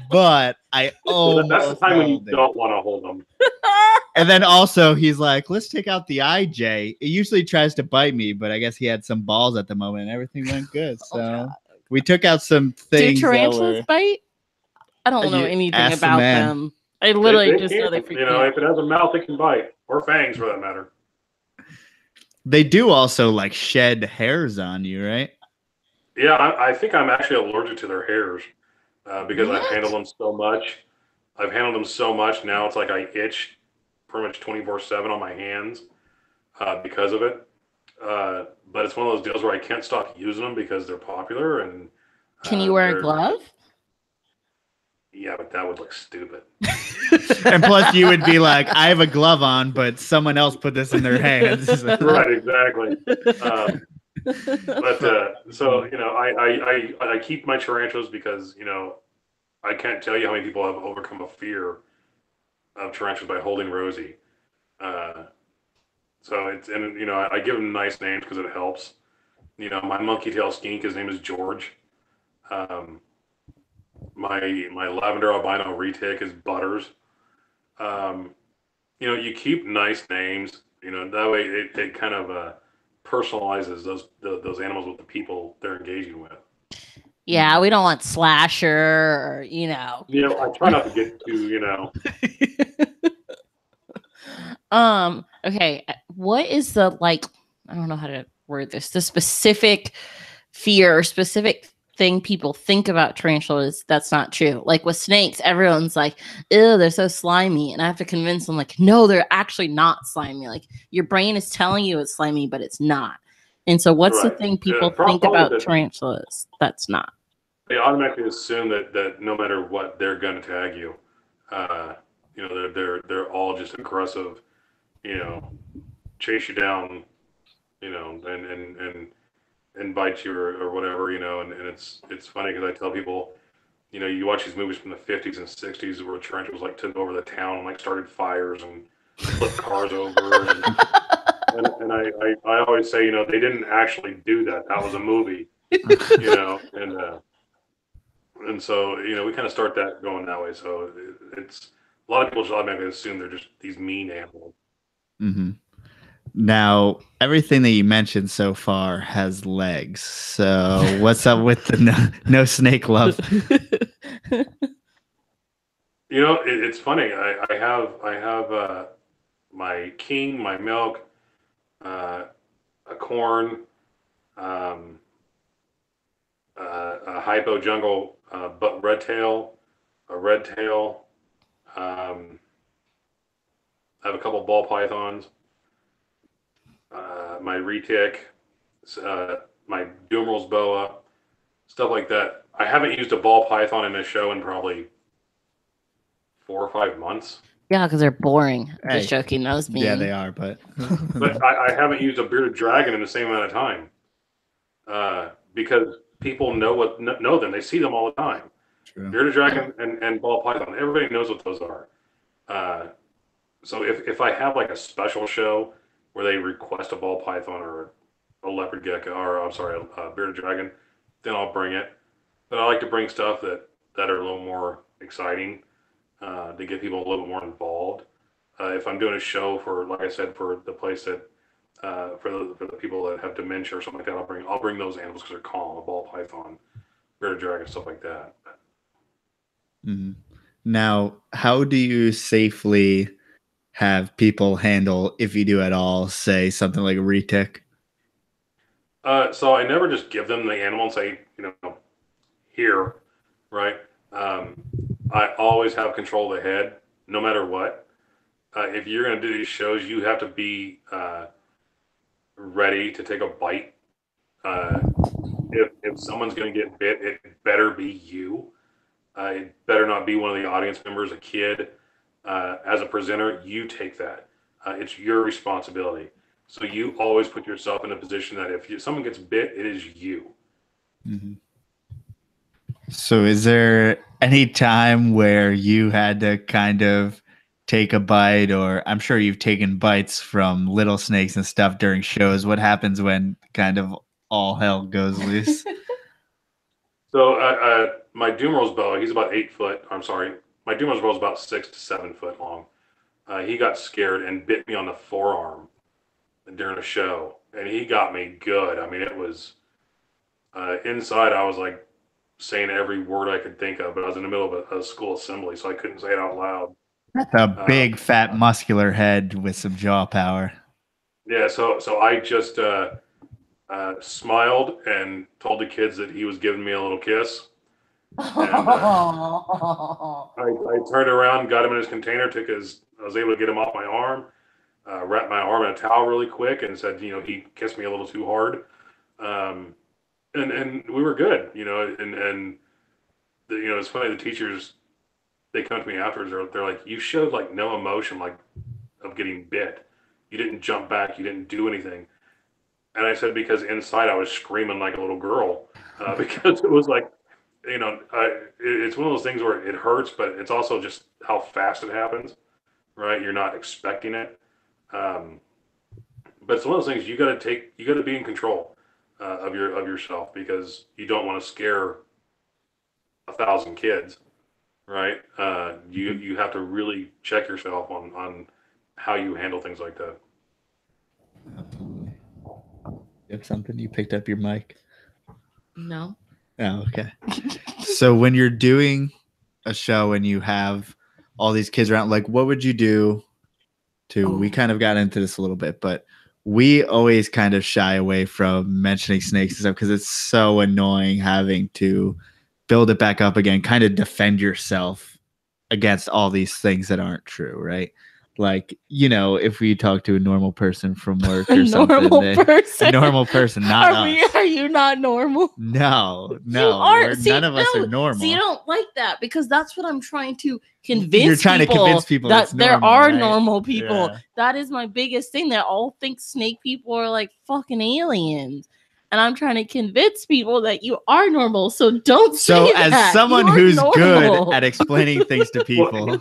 But I that's the time when you don't want to hold them. And then also he's like, let's take out the IJ. It usually tries to bite me, but I guess he had some balls at the moment and everything went good. So we took out some things. Do tarantulas bite? I don't know anything about them. I literally just know they freak me out. If it has a mouth, it can bite, or fangs for that matter. They do also like shed hairs on you, right? Yeah, I think I'm actually allergic to their hairs because I've handled them so much. Now it's like I itch pretty much 24/7 on my hands because of it. But it's one of those deals where I can't stop using them because they're popular. And can you wear a glove? Yeah, but that would look stupid. And plus, you would be like, I have a glove on, but someone else put this in their hands. Right, exactly. So I keep my tarantulas because I can't tell you how many people have overcome a fear of tarantulas by holding Rosie. So I give them nice names because it helps. My monkey tail skink, his name is George. My lavender albino retic is Butters. You keep nice names. That way it kind of personalizes those animals with the people they're engaging with. Yeah, we don't want Slasher or I try not to get too Okay, what is the I don't know how to word this. The specific fear or specific thing people think about tarantulas that's not true. Like with snakes, everyone's like, ew, they're so slimy. And I have to convince them, no, they're actually not slimy. Like your brain is telling you it's slimy, but it's not. And so what's the thing people think about tarantulas that's not? They automatically assume that no matter what, they're going to tag you. They're all just aggressive, chase you down, and bite you or whatever, and it's funny because I tell people, you watch these movies from the 50s and 60s where tarantulas took over the town and started fires and flipped cars over, and I always say, they didn't actually do that. That was a movie, and so we kind of start that going that way. So it's a lot of people just automatically assume they're just these mean animals. Mm-hmm. Now, everything that you mentioned so far has legs. So what's up with the no snake love? It's funny. I have my king, my milk, a corn, a hypo jungle, but red tail, a red tail. I have a couple ball pythons. My retic, my Dumerals boa, stuff like that. I haven't used a ball python in a show in probably 4 or 5 months. Yeah, because they're boring. Just joking. That was mean. Yeah, they are, but but I haven't used a bearded dragon in the same amount of time because people know them. They see them all the time. True. Bearded dragon and ball python. Everybody knows what those are. So if I have a special show where they request a ball python or a leopard gecko, or a bearded dragon, then I'll bring it. But I like to bring stuff that are a little more exciting to get people a little bit more involved. If I'm doing a show for, like I said, for the place that for the people that have dementia or something like that, I'll bring those animals because they're calm, a ball python, bearded dragon, stuff like that. Mm-hmm. Now, how do you safely have people handle, if you do at all, say something like a retic? So I never just give them the animal and say, here, right? I always have control of the head, no matter what. If you're going to do these shows, you have to be ready to take a bite. If someone's going to get bit, it better be you. It better not be one of the audience members, a kid. As a presenter, you take that. It's your responsibility. So you always put yourself in a position that if someone gets bit, it is you. Mm-hmm. So is there any time where you had to kind of take a bite, or I'm sure you've taken bites from little snakes and stuff during shows. What happens when kind of all hell goes loose? So my Dumerals boa, he's about 8 foot. I'm sorry. My Dumerals boa is about 6 to 7 foot long. he got scared and bit me on the forearm during a show, and he got me good. I mean, it was inside. I was like saying every word I could think of, but I was in the middle of a school assembly, so I couldn't say it out loud. That's a big, fat, muscular head with some jaw power. Yeah, so I just smiled and told the kids that he was giving me a little kiss. And, I turned around, got him in his container, I was able to get him off my arm, wrapped my arm in a towel really quick, and said, he kissed me a little too hard, and we were good, and it's funny, the teachers, they come to me afterwards, they're like, you showed like no emotion, like of getting bit. You didn't jump back, you didn't do anything. And I said, because inside I was screaming like a little girl, because it was like, it's one of those things where it hurts, but it's also just how fast it happens, right? You're not expecting it. But it's one of those things you got to be in control of yourself, because you don't want to scare 1,000 kids, right? You have to really check yourself on how you handle things like that. You have something? You picked up your mic? No. Oh, okay. So when you're doing a show and you have all these kids around, like, what would you do we kind of got into this a little bit, but we always kind of shy away from mentioning snakes and stuff because it's so annoying having to build it back up again, kind of defend yourself against all these things that aren't true, right? Like, if we talk to a normal person from work or something, a normal person, not us. Are you not normal? No, you are. None of us are normal. See, you don't like that, because that's what I'm trying to convince. You're trying to convince people that there normal, are right? normal people. Yeah. That is my biggest thing. They all think snake people are like fucking aliens. And I'm trying to convince people that you are normal. So don't say that. So as someone who's good at explaining things to people. Well,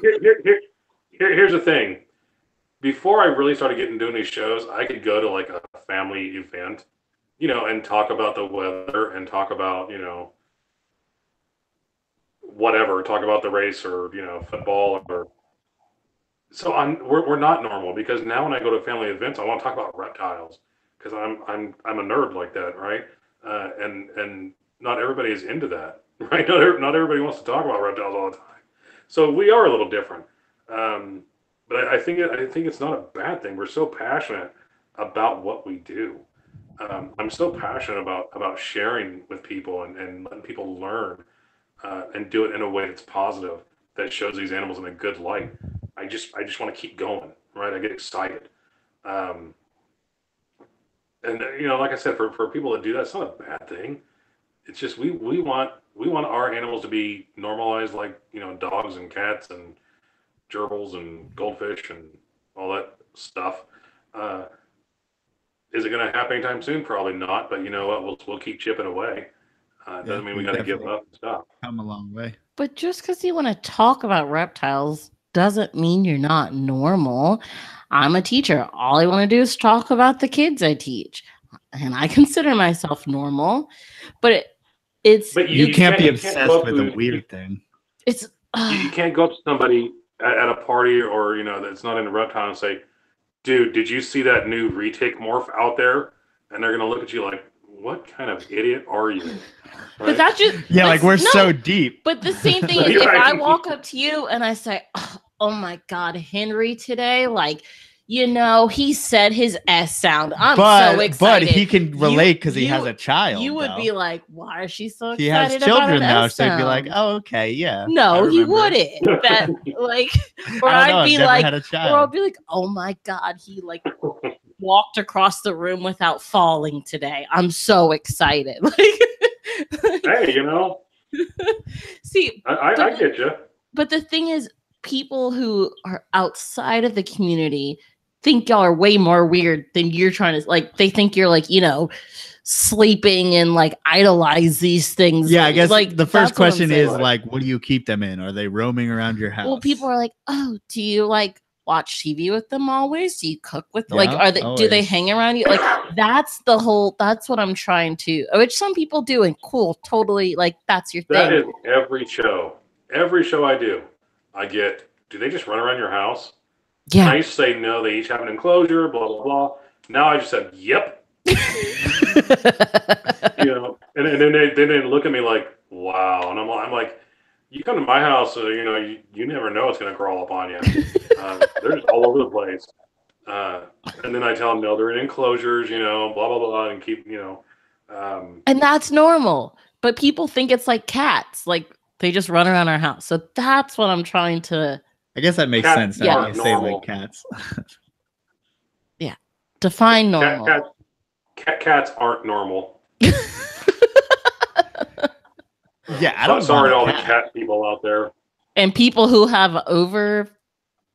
here's the thing. Before I really started doing these shows, I could go to like a family event, and talk about the weather and talk about, whatever, talk about the race or, football or. So we're not normal, because now when I go to family events, I want to talk about reptiles, because I'm a nerd like that, right? And not everybody is into that, right? Not everybody wants to talk about reptiles all the time. So we are a little different. But I think it's not a bad thing. We're so passionate about what we do. I'm so passionate about sharing with people and letting people learn and do it in a way that's positive, that shows these animals in a good light. I just want to keep going, right? I get excited. And like I said, for people that do that, it's not a bad thing. It's just we want our animals to be normalized, like dogs and cats and gerbils and goldfish and all that stuff. Is it going to happen anytime soon? Probably not. But you know what? We'll keep chipping away. Doesn't mean we got to give up and stop. Come a long way. But just because you want to talk about reptiles doesn't mean you're not normal. I'm a teacher. All I want to do is talk about the kids I teach, and I consider myself normal. But But you can't be obsessed with a weird thing. It's you can't go up to somebody at a party or that's not in a reptile and say, dude, did you see that new retic morph out there? And they're gonna look at you like, what kind of idiot are you? Right? But that's just like we're so deep. But the same thing is, if I walk up to you and I say, oh my God, Henry today, like, he said his S sound. I'm so excited. But he can relate because he has a child. You would be like, why is she so excited? He has children now, so he'd be like, oh, okay, yeah. No, he wouldn't. That like, or I'd be like, or I'll be like, oh my God, he like walked across the room without falling today. I'm so excited. Like, hey, see, I get you. But the thing is, people who are outside of the community think y'all are way more weird than you're trying to, like, they think you're like, sleeping and like idolize these things. Yeah, I guess like the first question is like, what do you keep them in? Are they roaming around your house? Well, people are like, oh, do you like watch TV with them always? Do you cook with them? Like, are they always. Do they hang around you? Like, that's what I'm trying to, which some people do, and cool, totally, like, that's your thing. That is every show I do. I get, do they just run around your house? Yeah. And I used to say no, they each have an enclosure, blah, blah, blah. Now I just said, yep. And then they look at me like, wow. And I'm like, you come to my house, you never know what's going to crawl up on you. They're just all over the place. And then I tell them, no, they're in enclosures, blah, blah, blah, and keep, and that's normal. But people think it's like cats. Like, they just run around our house. So that's what I'm trying to... I guess that makes sense. Yeah. You say like cats. Yeah. Define normal. Cats aren't normal. Yeah, I don't. Sorry to all the cat people out there. And people who have over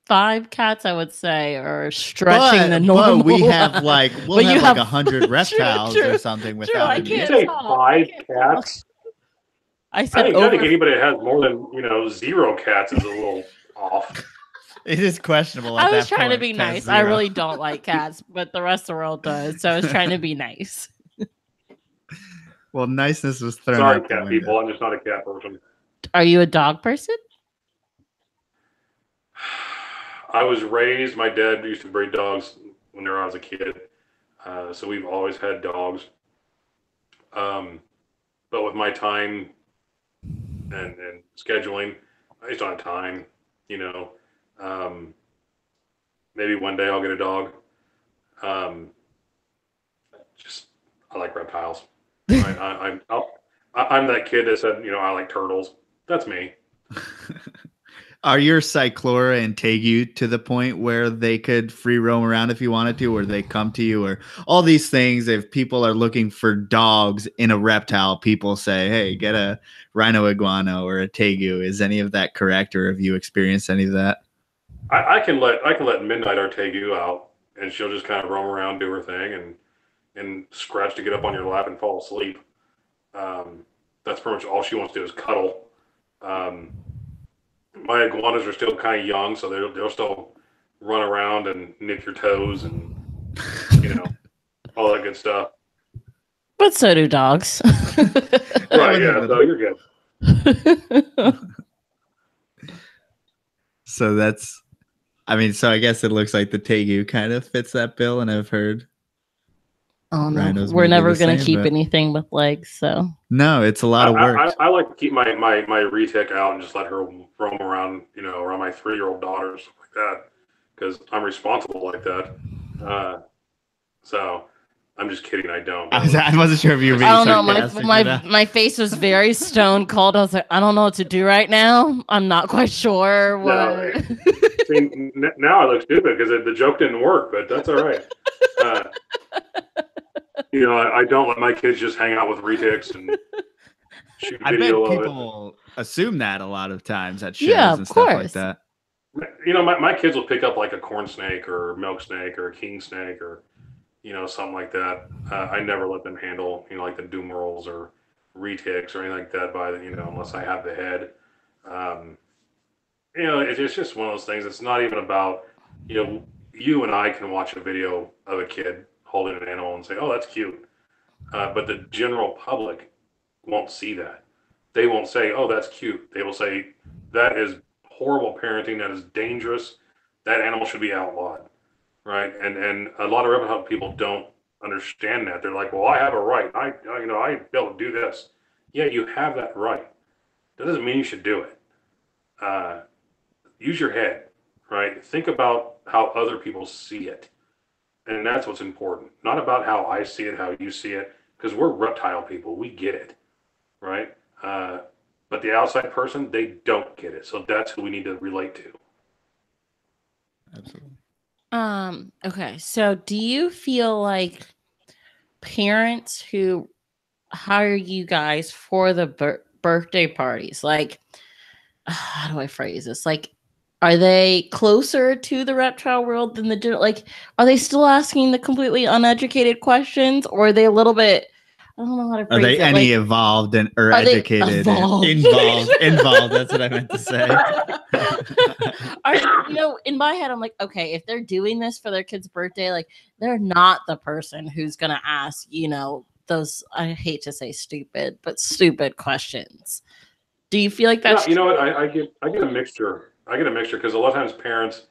5 cats, I would say, are stretching the normal. But we have like we'll have like 100 reptiles or something without Did you say 5 cats? I said I think anybody that has more than 0 cats is a little off. It is questionable. I was trying to be nice. I really don't like cats, but the rest of the world does. So I was trying to be nice. Well, niceness was thrown. Sorry, cat people. I'm just not a cat person. Are you a dog person? I was raised. My dad used to breed dogs when I was a kid, so we've always had dogs. But with my time and scheduling, I just don't have time. Maybe one day I'll get a dog. I like reptiles. I'm that kid that said, I like turtles. That's me. Are your Cyclora and Tegu to the point where they could free roam around if you wanted to, or they come to you, or all these things? If people are looking for dogs in a reptile, people say, hey, get a rhino iguana or a Tegu. Is any of that correct, or have you experienced any of that? I can let Midnight, our Tegu, out, and she'll just kind of roam around, do her thing, and scratch to get up on your lap and fall asleep. That's pretty much all she wants to do is cuddle. My iguanas are still kind of young, so they'll still run around and nick your toes and all that good stuff. But so do dogs. Right? Yeah. So you're good. So that's, so I guess it looks like the Tegu kind of fits that bill, and I've heard. Oh no, we're never going to keep anything with legs, so. No, it's a lot of work. I like to keep my retic out and just let her roam around, around my 3-year-old daughter, stuff like that, because I'm responsible like that. So I'm just kidding. I don't. I wasn't sure if you were being sarcastic. My face was very stone cold. I was like, I don't know what to do right now. I'm not quite sure what. No, see, now I look stupid because the joke didn't work, but that's all right. I don't let my kids just hang out with retics and shoot video of it. People assume that a lot of times at shows and stuff like that. My kids will pick up like a corn snake or a milk snake or a king snake or something like that. I never let them handle like the Doomerals or retics or anything like that unless I have the head. It's just one of those things. It's not even about you and I can watch a video of a kid holding an animal and say, oh, that's cute. But the general public won't see that. They won't say, oh, that's cute. They will say, that is horrible parenting. That is dangerous. That animal should be outlawed. Right. And a lot of reptile people don't understand that. They're like, well, I have a right. I be able to do this. Yeah, you have that right. That doesn't mean you should do it. Use your head. Right. Think about how other people see it. And that's what's important. Not about how I see it, how you see it, because we're reptile people. We get it, right? But the outside person, they don't get it. So that's who we need to relate to. Absolutely. Okay. So do you feel like parents who hire you guys for the birthday parties, like, how do I phrase this? Like, are they closer to the reptile world than the general? Like, are they still asking the completely uneducated questions, or are they a little bit? I don't know how to phrase it. Are they any evolved or educated? Involved. That's what I meant to say. In my head, I'm like, okay, if they're doing this for their kid's birthday, like, they're not the person who's gonna ask, those, I hate to say stupid questions. Do you feel like that's? What? I get a mixture. I get a mixture because a lot of times parents,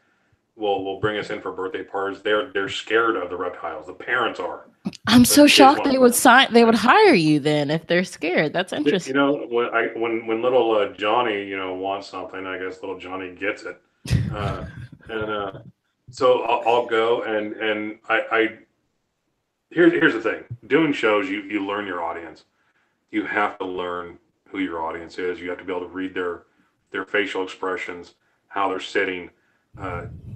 will bring us in for birthday parties. They're scared of the reptiles. The parents are. I'm so shocked they would hire you then if they're scared. That's interesting. When little Johnny wants something, I guess little Johnny gets it. So I'll go and I here's the thing. Doing shows, you learn your audience. You have to learn who your audience is. You have to be able to read their facial expressions, how they're sitting,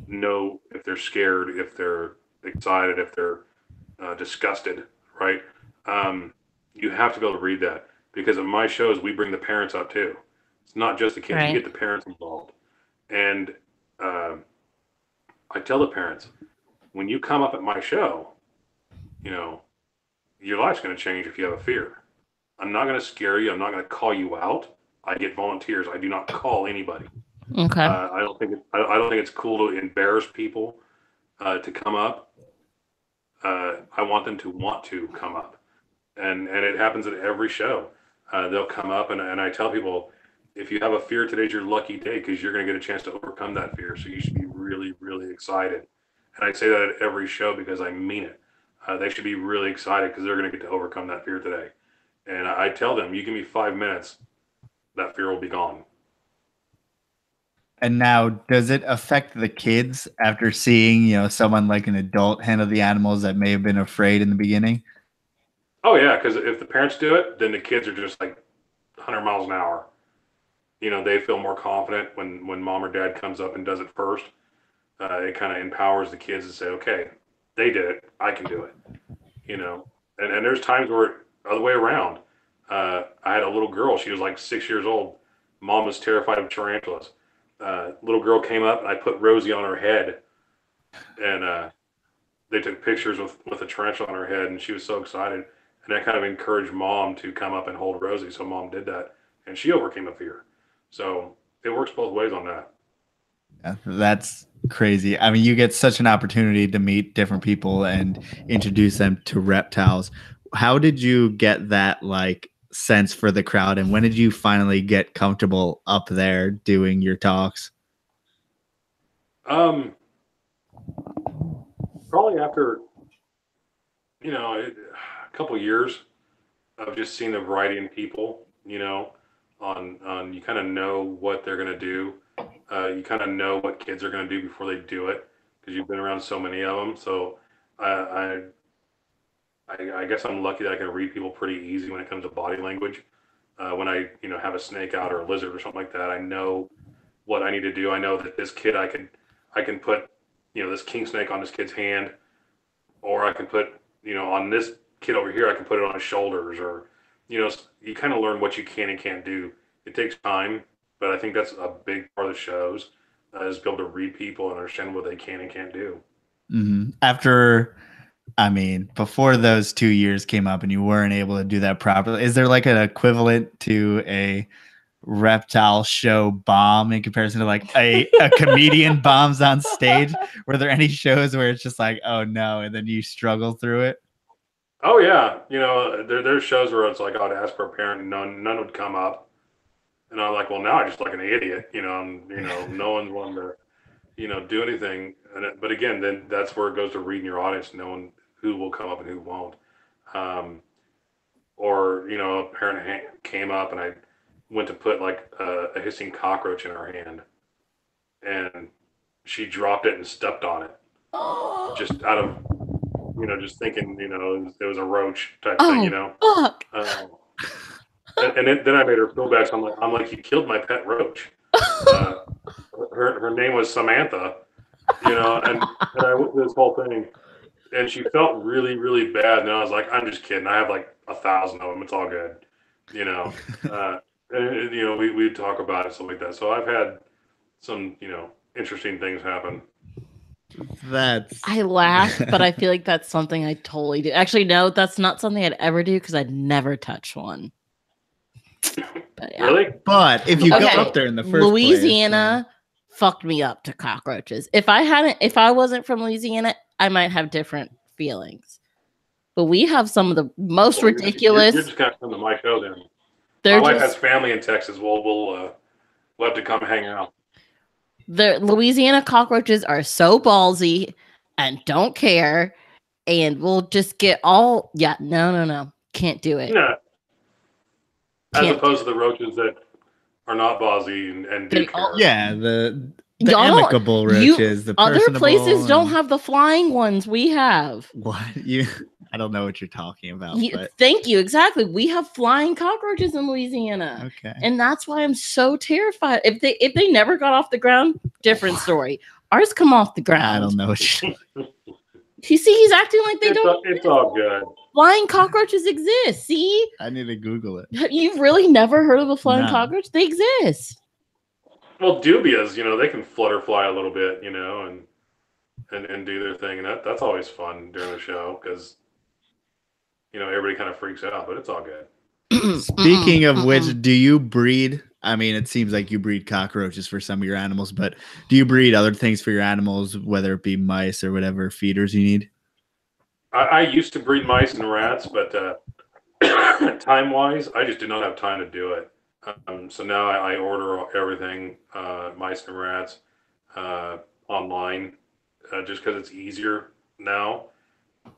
know if they're scared, if they're excited, if they're disgusted, right? You have to be able to read that, because at my shows, we bring the parents up too. It's not just the kids. Right. You get the parents involved. And I tell the parents, when you come up at my show, your life's going to change if you have a fear. I'm not going to scare you. I'm not going to call you out. I get volunteers. I do not call anybody. Okay. I don't think it's cool to embarrass people to come up. I want them to want to come up, and it happens at every show. They'll come up, and I tell people, if you have a fear, today's your lucky day, because you're going to get a chance to overcome that fear. So you should be really, really excited. And I say that at every show because I mean it. They should be really excited because they're going to get to overcome that fear today. And I tell them, you give me 5 minutes, that fear will be gone. And now, does it affect the kids after seeing, someone like an adult handle the animals that may have been afraid in the beginning? Oh, yeah, because if the parents do it, then the kids are just like 100 miles an hour. They feel more confident when mom or dad comes up and does it first. It kind of empowers the kids to say, okay, they did it, I can do it. And there's times where other way around. I had a little girl, she was like 6 years old. Mom was terrified of tarantulas. Little girl came up, and I put Rosie on her head, and they took pictures with a tarantula on her head, and she was so excited. And that kind of encouraged mom to come up and hold Rosie. So mom did that, and she overcame a fear. So it works both ways on that. Yeah, that's crazy. I mean, you get such an opportunity to meet different people and introduce them to reptiles. How did you get that sense for the crowd, and when did you finally get comfortable up there doing your talks? Probably after a couple of years of just seeing the variety in people, on you kind of know what they're going to do. You kind of know what kids are going to do before they do it, because you've been around so many of them. So I guess I'm lucky that I can read people pretty easy when it comes to body language. When I have a snake out or a lizard or something like that, I know what I need to do. I know that this kid, I can put this king snake on this kid's hand, or I can put on this kid over here, I can put it on his shoulders, or you kind of learn what you can and can't do. It takes time, but I think that's a big part of the shows, is be able to read people and understand what they can and can't do. Mm-hmm. Before those 2 years came up and you weren't able to do that properly, is there an equivalent to a reptile show bomb in comparison to a comedian bombs on stage? Were there any shows where it's just oh no, and then you struggle through it? Oh yeah, there's shows where it's I'd ask for a parent and none would come up, and I'm like, well, now I just like an idiot, no one's wanting to do anything. But again, then that's where it goes to reading your audience, knowing who will come up and who won't. Or a parent came up and I went to put a hissing cockroach in her hand, and she dropped it and stepped on it, just out of just thinking it was a roach type thing. Fuck. And then I made her feel bad. So I'm like, you killed my pet roach. Her name was Samantha, and I went through this whole thing, and she felt really, really bad. And I was like, I'm just kidding. I have 1,000 of them. It's all good, and we talk about it, stuff like that. So I've had some, interesting things happen. I laugh, but I feel like that's something I totally do. Actually, no, that's not something I'd ever do because I'd never touch one. But, yeah. Really? But if you go up there in the first Louisiana fucked me up to cockroaches. If I wasn't from Louisiana, I might have different feelings. But we have some of the most ridiculous. You're just kind of come to my show then. My wife has family in Texas. We'll have to come hang out. The Louisiana cockroaches are so ballsy and don't care, and we'll just get all. Yeah, no, can't do it. Yeah. As Can't opposed to the roaches that are not ballsy and do They care. all- Yeah, the Y'all don't- amicable roaches, the other personable places don't and- have the flying ones we have. What I don't know what you're talking about, but Thank you. Exactly. We have flying cockroaches in Louisiana. okay. And that's why I'm so terrified. If they never got off the ground, different story. Ours come off the ground. I don't know what you You see, he's acting like they don't. It's all good. Flying cockroaches exist. See, I need to Google it. you've really never heard of a flying No. cockroach? They exist. Well, dubias, they can flutterfly a little bit, and do their thing, and that's always fun during the show because everybody kind of freaks out, but it's all good. Speaking of which, do you breed? I mean, it seems like you breed cockroaches for some of your animals, but do you breed other things for your animals, whether it be mice or whatever feeders you need? I used to breed mice and rats, but time-wise, I just did not have time to do it. So now I order everything, mice and rats, online, just because it's easier now.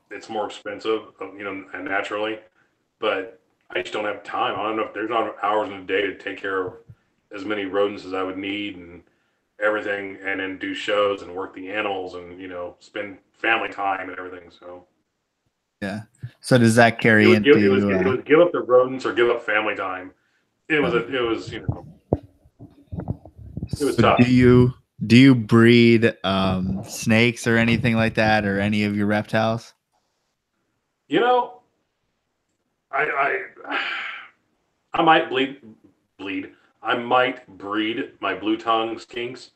It's more expensive, and naturally, but I just don't have time. I don't know if there's not hours in a day to take care of as many rodents as I would need and everything, and then do shows and work the animals and spend family time and everything. So Yeah. So does that carry it into? was give up the rodents or give up family time. It was So tough. do you breed snakes or anything like that, or any of your reptiles? I might bleed. I might breed my blue tongue skinks,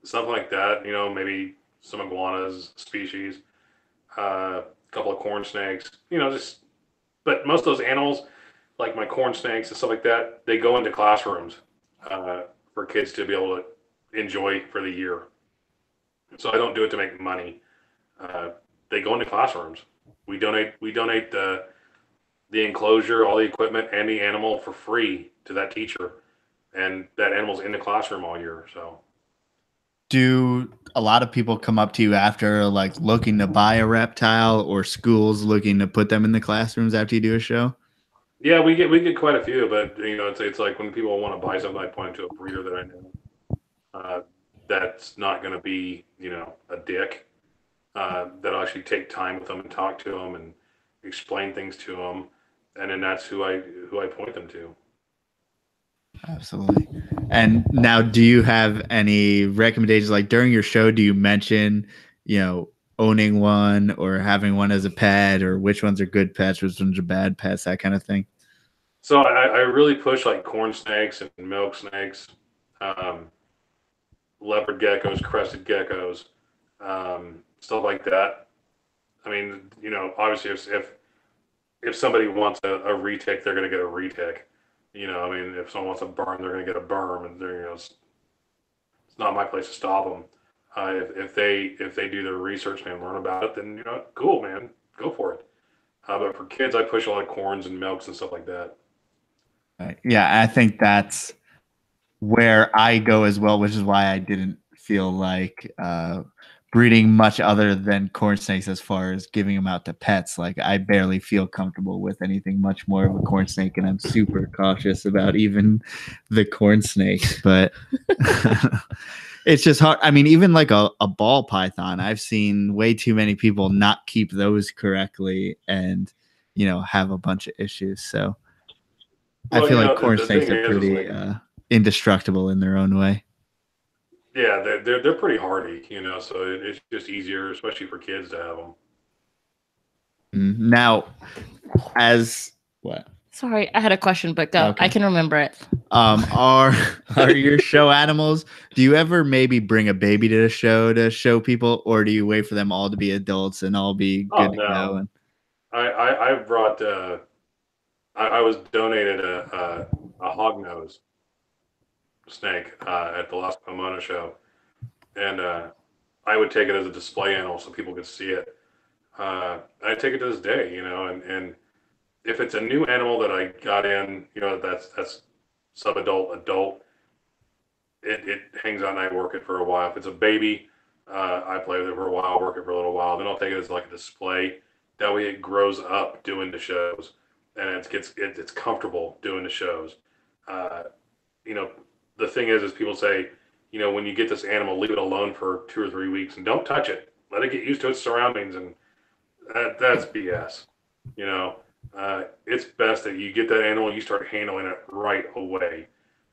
something like that. Maybe some iguanas species, a couple of corn snakes. But most of those animals, like my corn snakes and stuff like that, they go into classrooms for kids to be able to enjoy for the year. So I don't do it to make money. They go into classrooms. We donate the enclosure, all the equipment, and the animal for free to that teacher, and that animal's in the classroom all year. So, do a lot of people come up to you after, like, looking to buy a reptile, or schools looking to put them in the classrooms after you do a show? Yeah, we get quite a few, but it's like when people want to buy something, I point to a breeder that I know that's not going to be a dick. That'll actually take time with them and talk to them and explain things to them, and then that's who I point them to. Absolutely. And now, do you have any recommendations? Like, during your show, do you mention, owning one or having one as a pet, or which ones are good pets, which ones are bad pets, that kind of thing? So I really push like corn snakes and milk snakes, leopard geckos, crested geckos, stuff like that. I mean, obviously if somebody wants a retic, they're going to get a retic. I mean, if someone wants a berm, they're going to get a berm, and it's not my place to stop them. If they do their research and learn about it, then cool, man, go for it. But for kids, I push a lot of corns and milks and stuff like that. Right. Yeah, I think that's where I go as well, which is why I didn't feel like breeding much other than corn snakes as far as giving them out to pets. Like, I barely feel comfortable with anything much more of a corn snake, and I'm super cautious about even the corn snakes. But it's just hard. I mean, even like a ball python, I've seen way too many people not keep those correctly and have a bunch of issues. So I feel like corn snakes are pretty indestructible in their own way. Yeah, they're pretty hardy, so it's just easier, especially for kids, to have them. Now, as what? Sorry, I had a question, but go. Okay. I can remember it. Are your show animals? Do you ever maybe bring a baby to the show to show people, or do you wait for them all to be adults and all be good to go? And I brought. I was donated a hognose snake at the last Pomona show, and I would take it as a display animal so people could see it. I take it to this day, and if it's a new animal that I got in, that's sub-adult, adult, it hangs out and I work it for a while. If it's a baby, I play with it for a while, work it for a little while. Then I'll take it as like a display. That way it grows up doing the shows, and it's comfortable doing the shows. Uh, you know, the thing is people say, when you get this animal, leave it alone for 2 or 3 weeks and don't touch it. Let it get used to its surroundings, and that's BS. It's best that you get that animal and you start handling it right away.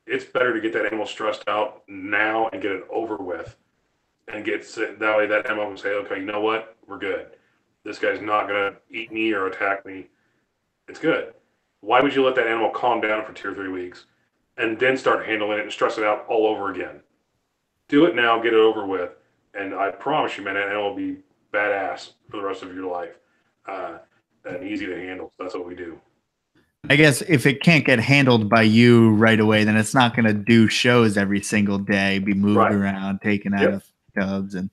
It's better to get that animal stressed out now and get it over with, and that way that animal can say, okay, you know what, we're good. This guy's not gonna eat me or attack me. It's good. Why would you let that animal calm down for 2 or 3 weeks and then start handling it and stress it out all over again? Do it now, get it over with, and I promise you, man, that animal will be badass for the rest of your life, and easy to handle. So that's what we do. I guess if it can't get handled by you right away, then it's not going to do shows every single day, be moved around, taken out of cubs. And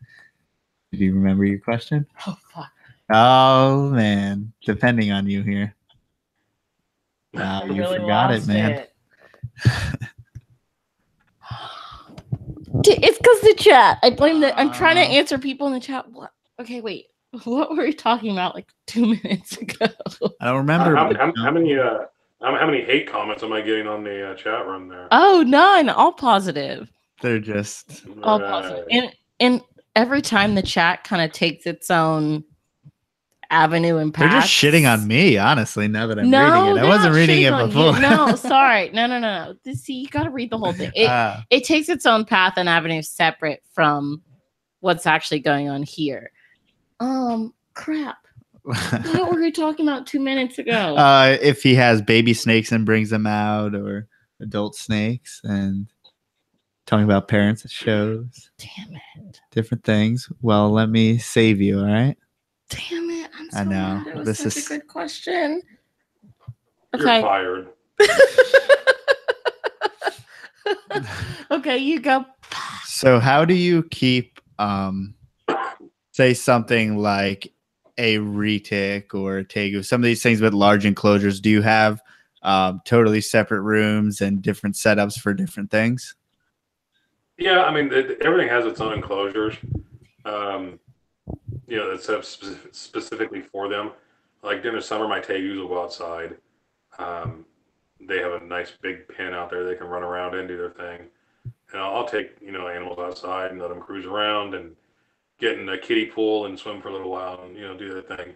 do you remember your question? Oh, fuck. Oh, man. Depending on you here. Wow, you really forgot it, man. It's because the chat. I blame I'm trying to answer people in the chat. What? Okay, wait. What were we talking about like 2 minutes ago? I don't remember. How many hate comments am I getting on the chat room there? Oh, none. All positive. They're just all positive. And every time the chat kind of takes its own avenue and path. They're just shitting on me, honestly, now that I'm reading it. I wasn't reading it before. No, sorry. No. See, you got to read the whole thing. It takes its own path and avenue separate from what's actually going on here. Crap. What were we talking about 2 minutes ago? If he has baby snakes and brings them out, or adult snakes, and talking about parents at shows. Damn it. Different things. Well, let me save you, all right? Damn it. I'm so I know. mad. It was such a good question. Okay. You're fired. Okay, you go. So how do you keep, say something like a retic or a tegu, some of these things with large enclosures, do you have totally separate rooms and different setups for different things? Yeah, I mean, everything has its own enclosures. That's set up specifically for them. Like during the summer, my tegus will go outside. They have a nice big pen out there they can run around and do their thing. And I'll take, animals outside and let them cruise around and get in a kiddie pool and swim for a little while and, do their thing.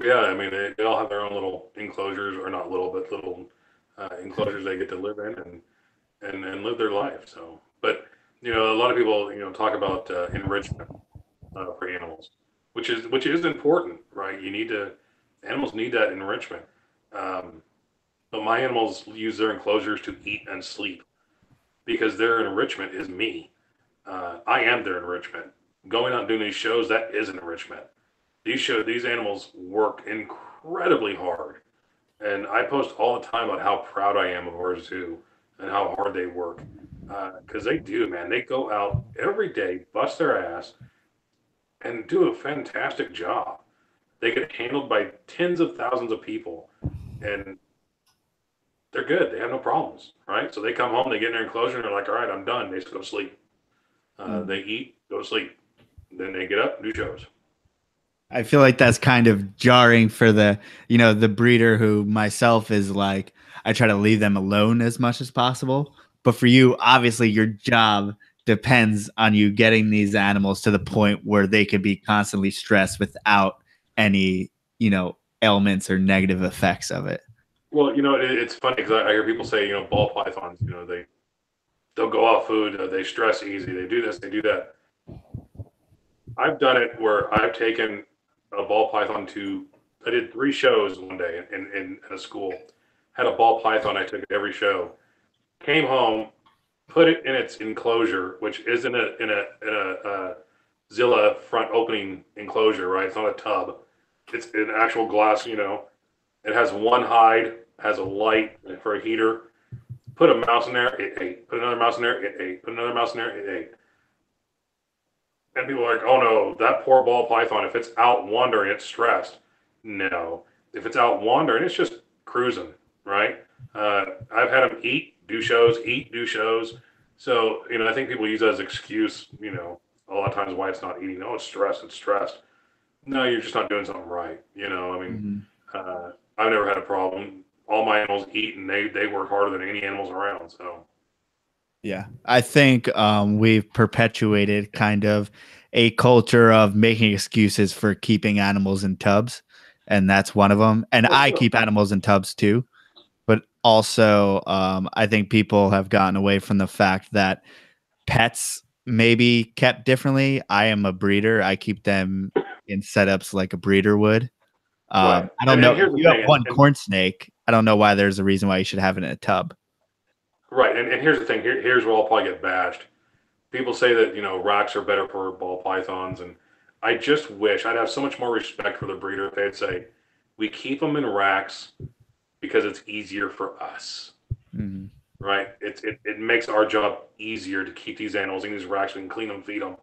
Yeah, I mean, they all have their own little enclosures, or not little, but little enclosures they get to live in and live their life. So, but, a lot of people, talk about enrichment for animals, which is important, right? Animals need that enrichment. But my animals use their enclosures to eat and sleep because their enrichment is me. I am their enrichment. Going out and doing these shows, that is an enrichment. These animals work incredibly hard. And I post all the time about how proud I am of our zoo and how hard they work. Because they do, man. They go out every day, bust their ass, and do a fantastic job. They get handled by tens of thousands of people, and they're good. They have no problems, right? So they come home, they get in their enclosure, and they're like, all right, I'm done. They just go to sleep. They eat, go to sleep. Then they get up, do shows. I feel like that's kind of jarring for the breeder who myself is like, I try to leave them alone as much as possible. But for you, obviously, your job depends on you getting these animals to the point where they can be constantly stressed without any, ailments or negative effects of it. Well, it's funny because I hear people say, ball pythons, they'll go off food, they stress easy, they do this, they do that. I've done it where I've taken a ball python I did 3 shows one day in a school, had a ball python, I took it every show, came home, put it in its enclosure, which is in a Zilla front opening enclosure, right? It's not a tub. It's an actual glass, It has one hide, has a light for a heater. Put a mouse in there, it ate. Put another mouse in there, it ate. Put another mouse in there, it ate. And people are like, oh no, that poor ball python, if it's out wandering, it's stressed. No. If it's out wandering, it's just cruising, right? I've had them eat, do shows, eat, do shows. So, I think people use that as excuse, a lot of times why it's not eating. Oh, it's stress. It's stressed. No, you're just not doing something right. Mhm. I've never had a problem. All my animals eat and they work harder than any animals around. So, Yeah, I think we've perpetuated kind of a culture of making excuses for keeping animals in tubs, and that's one of them. And for I sure. keep animals in tubs too, but also I think people have gotten away from the fact that pets may be kept differently. I am a breeder. I keep them in setups like a breeder would. Right. I don't And know if here's the you have thing. one corn snake. I don't know why there's a reason why you should have it in a tub. Right. And here's the thing. Here's where I'll probably get bashed. People say that, racks are better for ball pythons. And I just wish I'd have so much more respect for the breeder if they'd say, we keep them in racks because it's easier for us. Mhm. Right? It makes our job easier to keep these animals in these racks. We can clean them, feed them.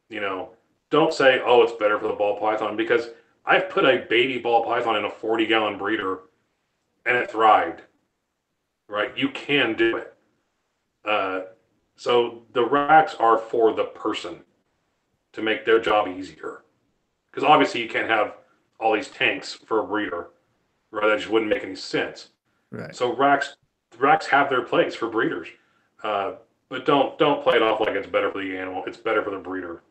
You know, don't say, oh, it's better for the ball python because I've put a baby ball python in a 40-gallon breeder and it thrived. Right? You can do it. Uh, so the racks are for the person to make their job easier. Because obviously you can't have all these tanks for a breeder, right? That just wouldn't make any sense. Right. So racks have their place for breeders, uh, but don't play it off like it's better for the animal. It's better for the breeder.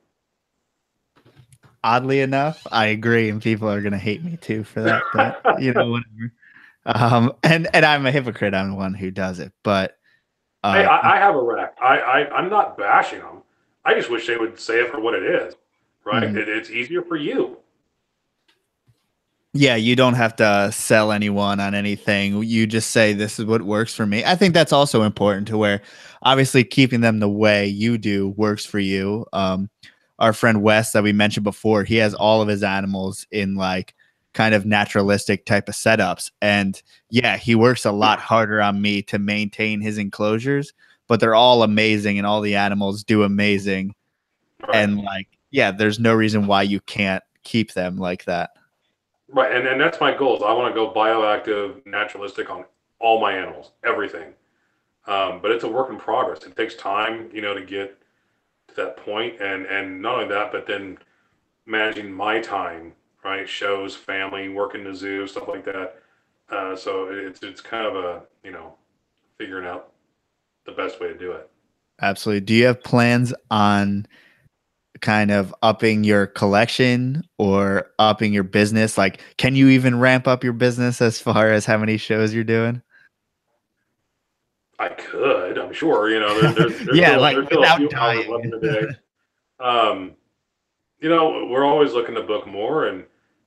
Oddly enough, I agree, and people are gonna hate me too for that, but whatever. And I'm a hypocrite. I'm the one who does it, but Hey, uh, I have a rack. I'm not bashing them. I just wish they would say it for what it is, right? mhm. It's easier for you. Yeah, you don't have to sell anyone on anything. You just say this is what works for me. I think that's also important to where obviously keeping them the way you do works for you. Our friend Wes that we mentioned before, he has all of his animals in like kind of naturalistic type of setups. And yeah, he works a lot harder on me to maintain his enclosures, but they're all amazing and all the animals do amazing. Right. And like, yeah, there's no reason why you can't keep them like that. Right, and that's my goal. Is I want to go bioactive, naturalistic on all my animals, everything. But it's a work in progress. It takes time, to get to that point, and not only that, but then managing my time, right? Shows, family, working the zoo, stuff like that. So it's kind of a figuring out the best way to do it. Absolutely. Do you have plans on kind of upping your collection or upping your business? Like, can you even ramp up your business as far as how many shows you're doing? I could, I'm sure, Yeah, like there's still a without few hours left in dying. the day. Um, we're always looking to book more, and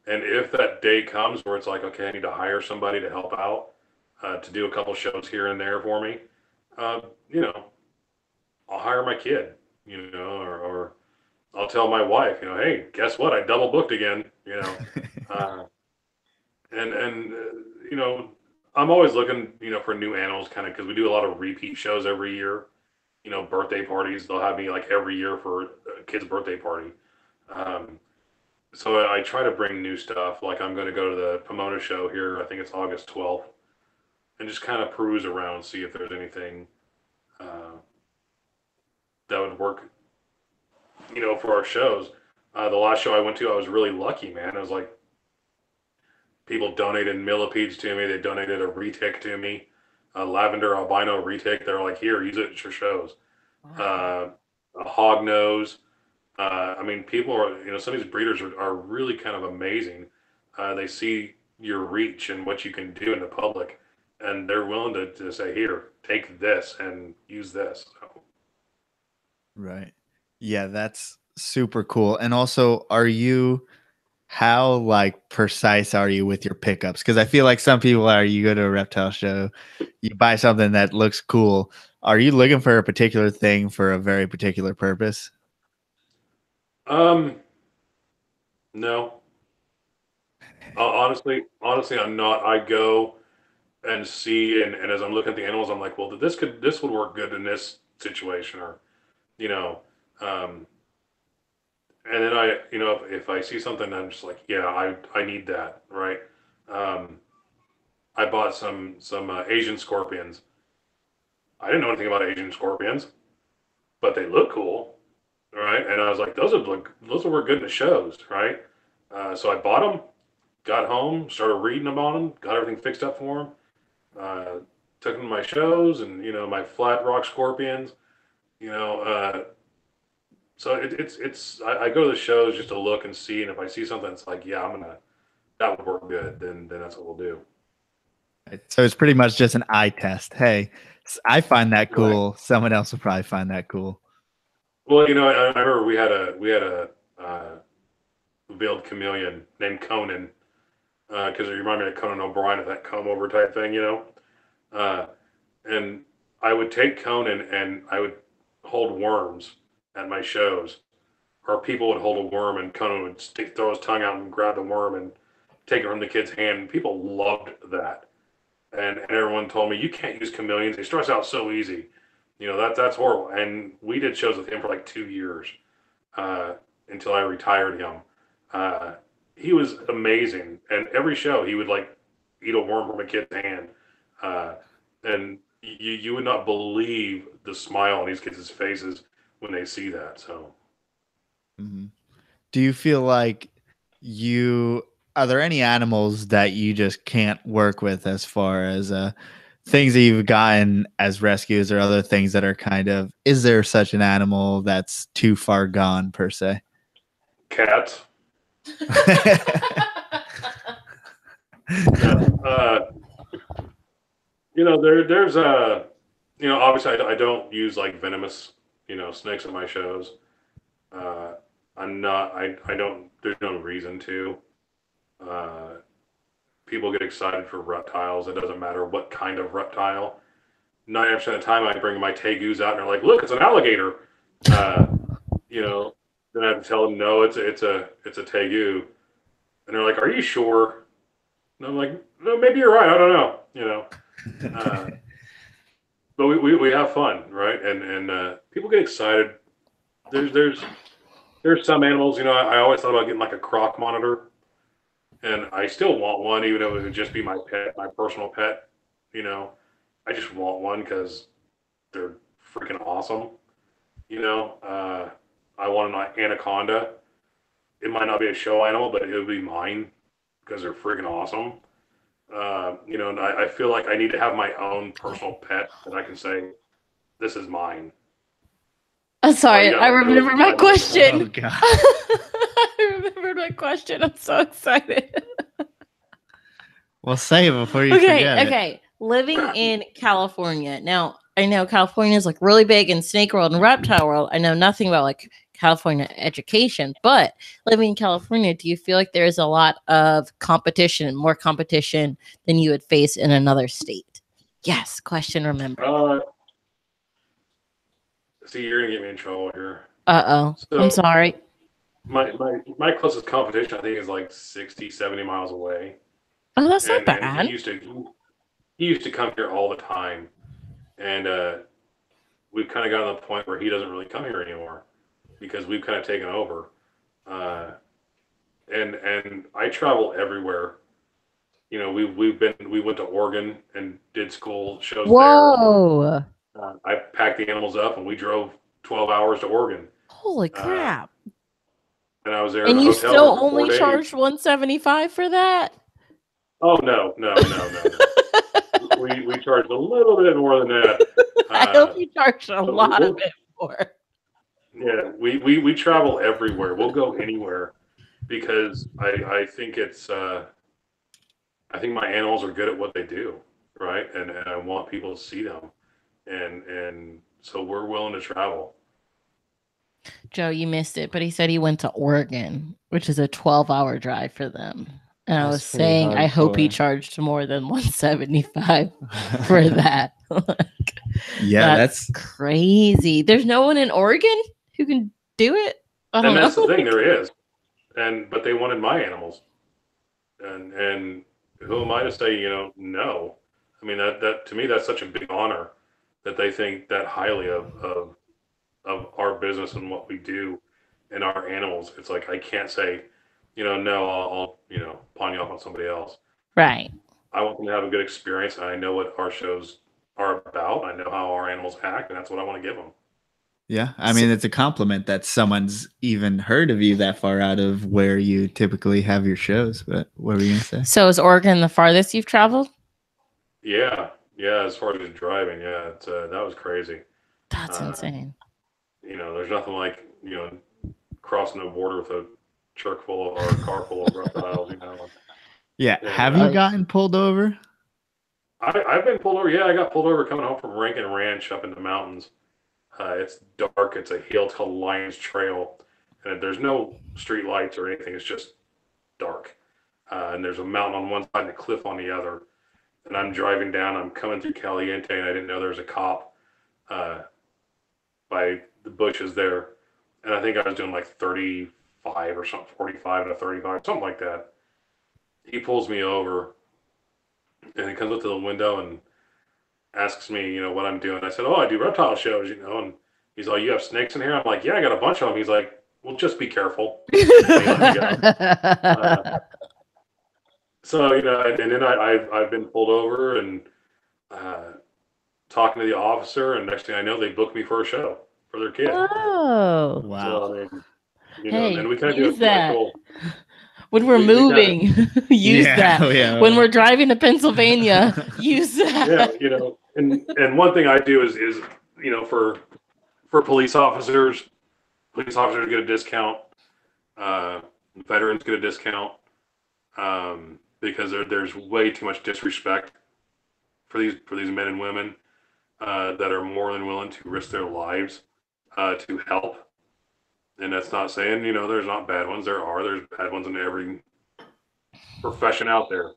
if that day comes where it's like, okay, I need to hire somebody to help out, to do a couple shows here and there for me, uh, you know, I'll hire my kid, or I'll tell my wife, hey, guess what? I double booked again, uh, and I'm always looking, for new animals, kind of because we do a lot of repeat shows every year. Birthday parties. They'll have me like every year for a kid's birthday party. Um, So I try to bring new stuff. Like I'm going to go to the Pomona show here. I think it's August 12th, and just kind of peruse around, see if there's anything uh, that would work, for our shows. The last show I went to, I was really lucky, man. I was like, people donated millipedes to me. They donated a retic to me, a lavender albino retic. They're like, here, use it at your shows. Uh, a hog nose. I mean, people are, some of these breeders are really kind of amazing. They see your reach and what you can do in the public, and they're willing to say, here, take this and use this. So, Right. Yeah, that's super cool. And also, how like precise are you with your pickups? Because I feel like some people are, you go to a reptile show, you buy something that looks cool. Are you looking for a particular thing for a very particular purpose? um, no, honestly, I'm not. I go and see, and as I'm looking at the animals, I'm like, well, this would work good in this situation, or, you know, um, and then if I see something, I'm just like, yeah, I need that, right? Um, I bought some Asian scorpions, I didn't know anything about Asian scorpions, but they look cool, right? And I was like, those would work good in the shows, right? So I bought them, got home, started reading about them, got everything fixed up for them, took them to my shows, and my flat rock scorpions, you know. So I go to the shows just to look and see, and if I see something that's like, yeah, that would work good, then that's what we'll do. So it's pretty much just an eye test. Hey, I find that cool. Right. Someone else will probably find that cool. Well, I remember we had a veiled chameleon named Conan, because it reminded me of Conan O'Brien, of that comb over type thing, and I would take Conan and I would hold worms at my shows, or people would hold a worm and Conan would throw his tongue out and grab the worm and take it from the kid's hand. And people loved that. And everyone told me, you can't use chameleons. They stress out so easy. That's horrible. And we did shows with him for like 2 years until I retired him. He was amazing. And every show he would like eat a worm from a kid's hand. And you would not believe the smile on these kids' faces when they see that. So, do you feel like are there any animals that you just can't work with as far as things that you've gotten as rescues, or other things that are is there such an animal that's too far gone per se? Cats. There's obviously I don't use like venomous, snakes at my shows. There's no reason to. People get excited for reptiles. It doesn't matter what kind of reptile. 90% of the time I bring my tegus out and they're like, look, it's an alligator. Then I have to tell them, no, it's a tegu. And they're like, are you sure? And I'm like, no, maybe you're right. I don't know, but we have fun, right? And people get excited. There's some animals, I always thought about getting like a croc monitor, and I still want one, even though it would just be my pet, my personal pet. I just want one because they're freaking awesome. I want an anaconda. It might not be a show animal, but it would be mine because they're freaking awesome. And I feel like I need to have my own personal pet that I can say, this is mine. I'm sorry, I remember my question. Oh, God. I remembered my question. I'm so excited. Well, say it before you forget it. Okay. Living in California. Now, I know California is like really big in snake world and reptile world. I know nothing about like California education, but living in California, do you feel like there's a lot of competition, more competition than you would face in another state? Yes. Question remember. See, you're gonna get me in trouble here. So I'm sorry. My closest competition, I think, is like 60, 70 miles away. Oh, that's not bad. And he used to come here all the time, and we've kind of gotten to the point where he doesn't really come here anymore because we've kind of taken over. And I travel everywhere. We went to Oregon and did school shows there. Whoa! I packed the animals up and we drove 12 hours to Oregon. Holy crap! And I was there. And you still only charged $175 for that? Oh no! we charged a little bit more than that. I hope you charged a lot of it more. Yeah, we travel everywhere. We'll go anywhere because I think it's I think my animals are good at what they do, right? And I want people to see them, and so we're willing to travel. Joe, you missed it, but he said he went to Oregon, which is a 12-hour drive for them. And I was saying, I hope he charged more than $175 for that. Yeah, that's crazy. There's no one in Oregon who can do it. And that's the thing, there is. But they wanted my animals, and who am I to say, no? I mean, that to me, that's such a big honor that they think that highly of our business and what we do and our animals. It's like I can't say, no, I'll pawn you off on somebody else. Right. I want them to have a good experience, and I know what our shows are about. I know how our animals act, and that's what I want to give them. Yeah, I mean, it's a compliment that someone's even heard of you that far out of where you typically have your shows. But what were you gonna say? So is Oregon the farthest you've traveled? Yeah. As far as driving, yeah, that was crazy. That's insane. There's nothing like crossing a border with a truck full of, or a car full of reptiles. Yeah, have you gotten pulled over? I've been pulled over. Yeah, I got pulled over coming home from Rankin Ranch up in the mountains. It's dark. It's a hill. It's called Lions Trail, and there's no street lights or anything. It's just dark, and there's a mountain on one side and a cliff on the other. And I'm driving down. I'm coming through Caliente, and I didn't know there was a cop by the bushes there. And I think I was doing like 35 or something, 45 to 35, something like that. He pulls me over, and he comes up to the window and asks me, what I'm doing. I said, "Oh, I do reptile shows, And he's like, "You have snakes in here?" I'm like, "Yeah, I got a bunch of them." He's like, "Well, just be careful." So, and then I've been pulled over and talking to the officer, and next thing I know, they booked me for a show for their kid. Oh, wow! So, and we kind of use do that. cool. When we're moving, use that. Yeah. When we're driving to Pennsylvania, use that. Yeah, and one thing I do is for police officers get a discount. Veterans get a discount because there's way too much disrespect for these men and women that are more than willing to risk their lives to help. And that's not saying, there's not bad ones. There's bad ones in every profession out there.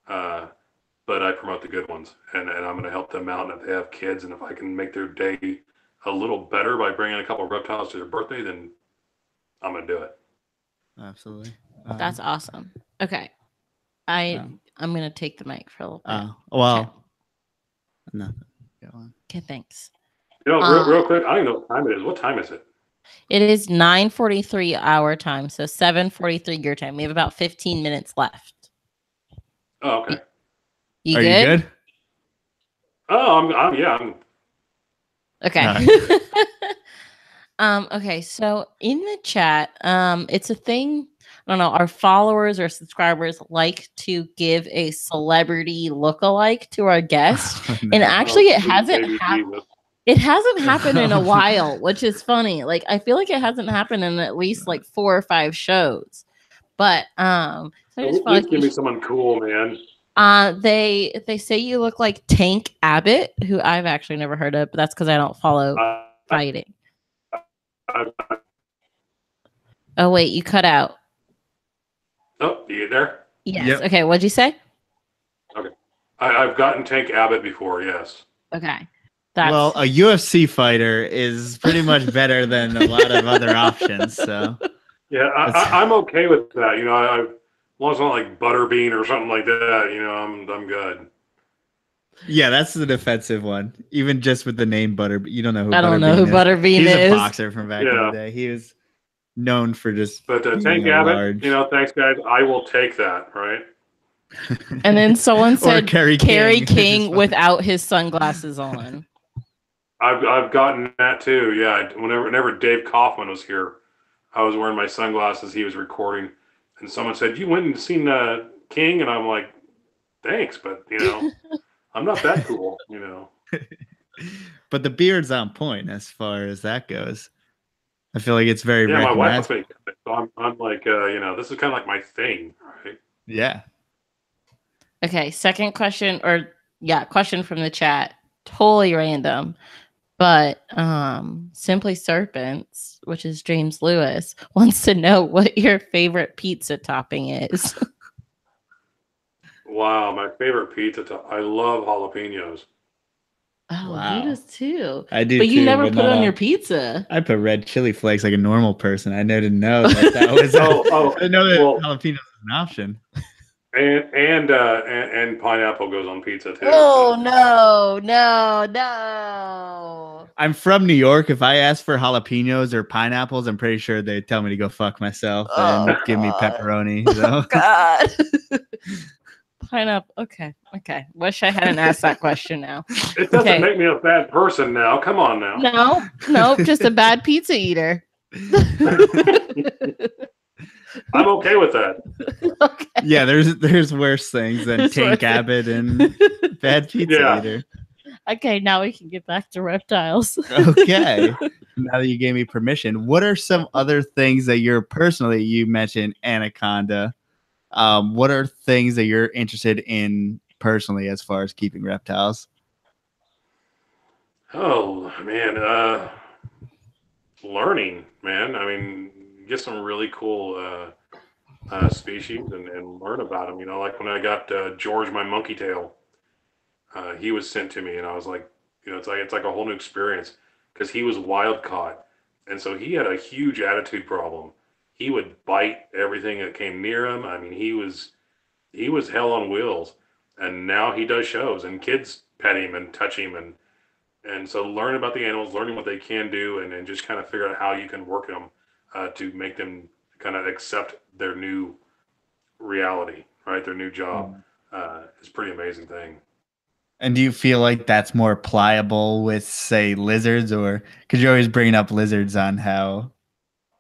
But I promote the good ones, and I'm going to help them out. And if they have kids, and if I can make their day a little better by bringing a couple of reptiles to their birthday, then I'm going to do it. Absolutely. That's awesome. Okay. I'm going to take the mic for a little bit. Well, nothing. Go on. Okay, thanks. Real quick, I don't even know what time it is. What time is it? It is 9:43 our time, so 7:43 your time. We have about 15 minutes left. Oh, okay. You Are good? you good? Oh, I'm Okay. Okay, so in the chat, it's a thing. I don't know, our followers or subscribers like to give a celebrity lookalike to our guest. No. And actually it hasn't happened. It hasn't happened in a while, which is funny. Like, I feel like it hasn't happened in at least like 4 or 5 shows. But so I just feel like give me someone cool, man. They say you look like Tank Abbott, who I've actually never heard of, but that's because I don't follow fighting. Oh wait, you cut out. Oh, you there? Yes. Yep. Okay, what'd you say? Okay. I've gotten Tank Abbott before, yes. Okay. Well, a UFC fighter is pretty much better than a lot of other options. So yeah, I'm okay with that. As long as it's not like Butterbean or something like that, I'm good. Yeah, that's the defensive one. Even just with the name Butterbean, you don't know who. I don't know who Butterbean is. He's a boxer from back in the day. He was known for just. But Tank Abbott, thanks guys. I will take that, right? And then someone said Kerry King without his sunglasses on. I've gotten that too. Yeah, whenever Dave Kaufman was here, I was wearing my sunglasses. He was recording, and someone said, "You went and seen King," and I'm like, "Thanks, but I'm not that cool." But the beard's on point as far as that goes. I feel like it's very my wife recognizable. so I'm like, this is kind of like my thing, right? Yeah. Okay, second question, question from the chat. Totally random. But Simply Serpents, which is James Lewis, wants to know what your favorite pizza topping is. Wow, my favorite pizza. I love jalapenos. Oh, wow. he does too. I do. But you too, never but put it on not your pizza. I put red chili flakes like a normal person. I didn't know that was. I didn't know that jalapenos is an option. And pineapple goes on pizza too. Oh no. I'm from New York. If I ask for jalapenos or pineapples, I'm pretty sure they'd tell me to go fuck myself and give me pepperoni. So. God. Pineapple. Okay. Wish I hadn't asked that question now. It doesn't make me a bad person now. Come on now. No, just a bad pizza eater. I'm okay with that. Okay. Yeah, there's worse things than Tank Abbott and bad pizza eater. Okay, now we can get back to reptiles. Okay. Now that you gave me permission, what are some other things that you mentioned Anaconda. What are things that you're interested in personally as far as keeping reptiles? Oh, man. Learning, man. I mean, get some really cool species and learn about them. Like when I got George, my monkey tail, he was sent to me, and I was like, it's like a whole new experience because he was wild caught, and so he had a huge attitude problem. He would bite everything that came near him. I mean, he was hell on wheels, and now he does shows, and kids pet him and touch him, and so learn about the animals, learning what they can do, and just kind of figure out how you can work them to make them kind of accept their new reality, right? Their new job. It's a pretty amazing thing. And do you feel like that's more pliable with, say, lizards, or because you're always bringing up lizards on how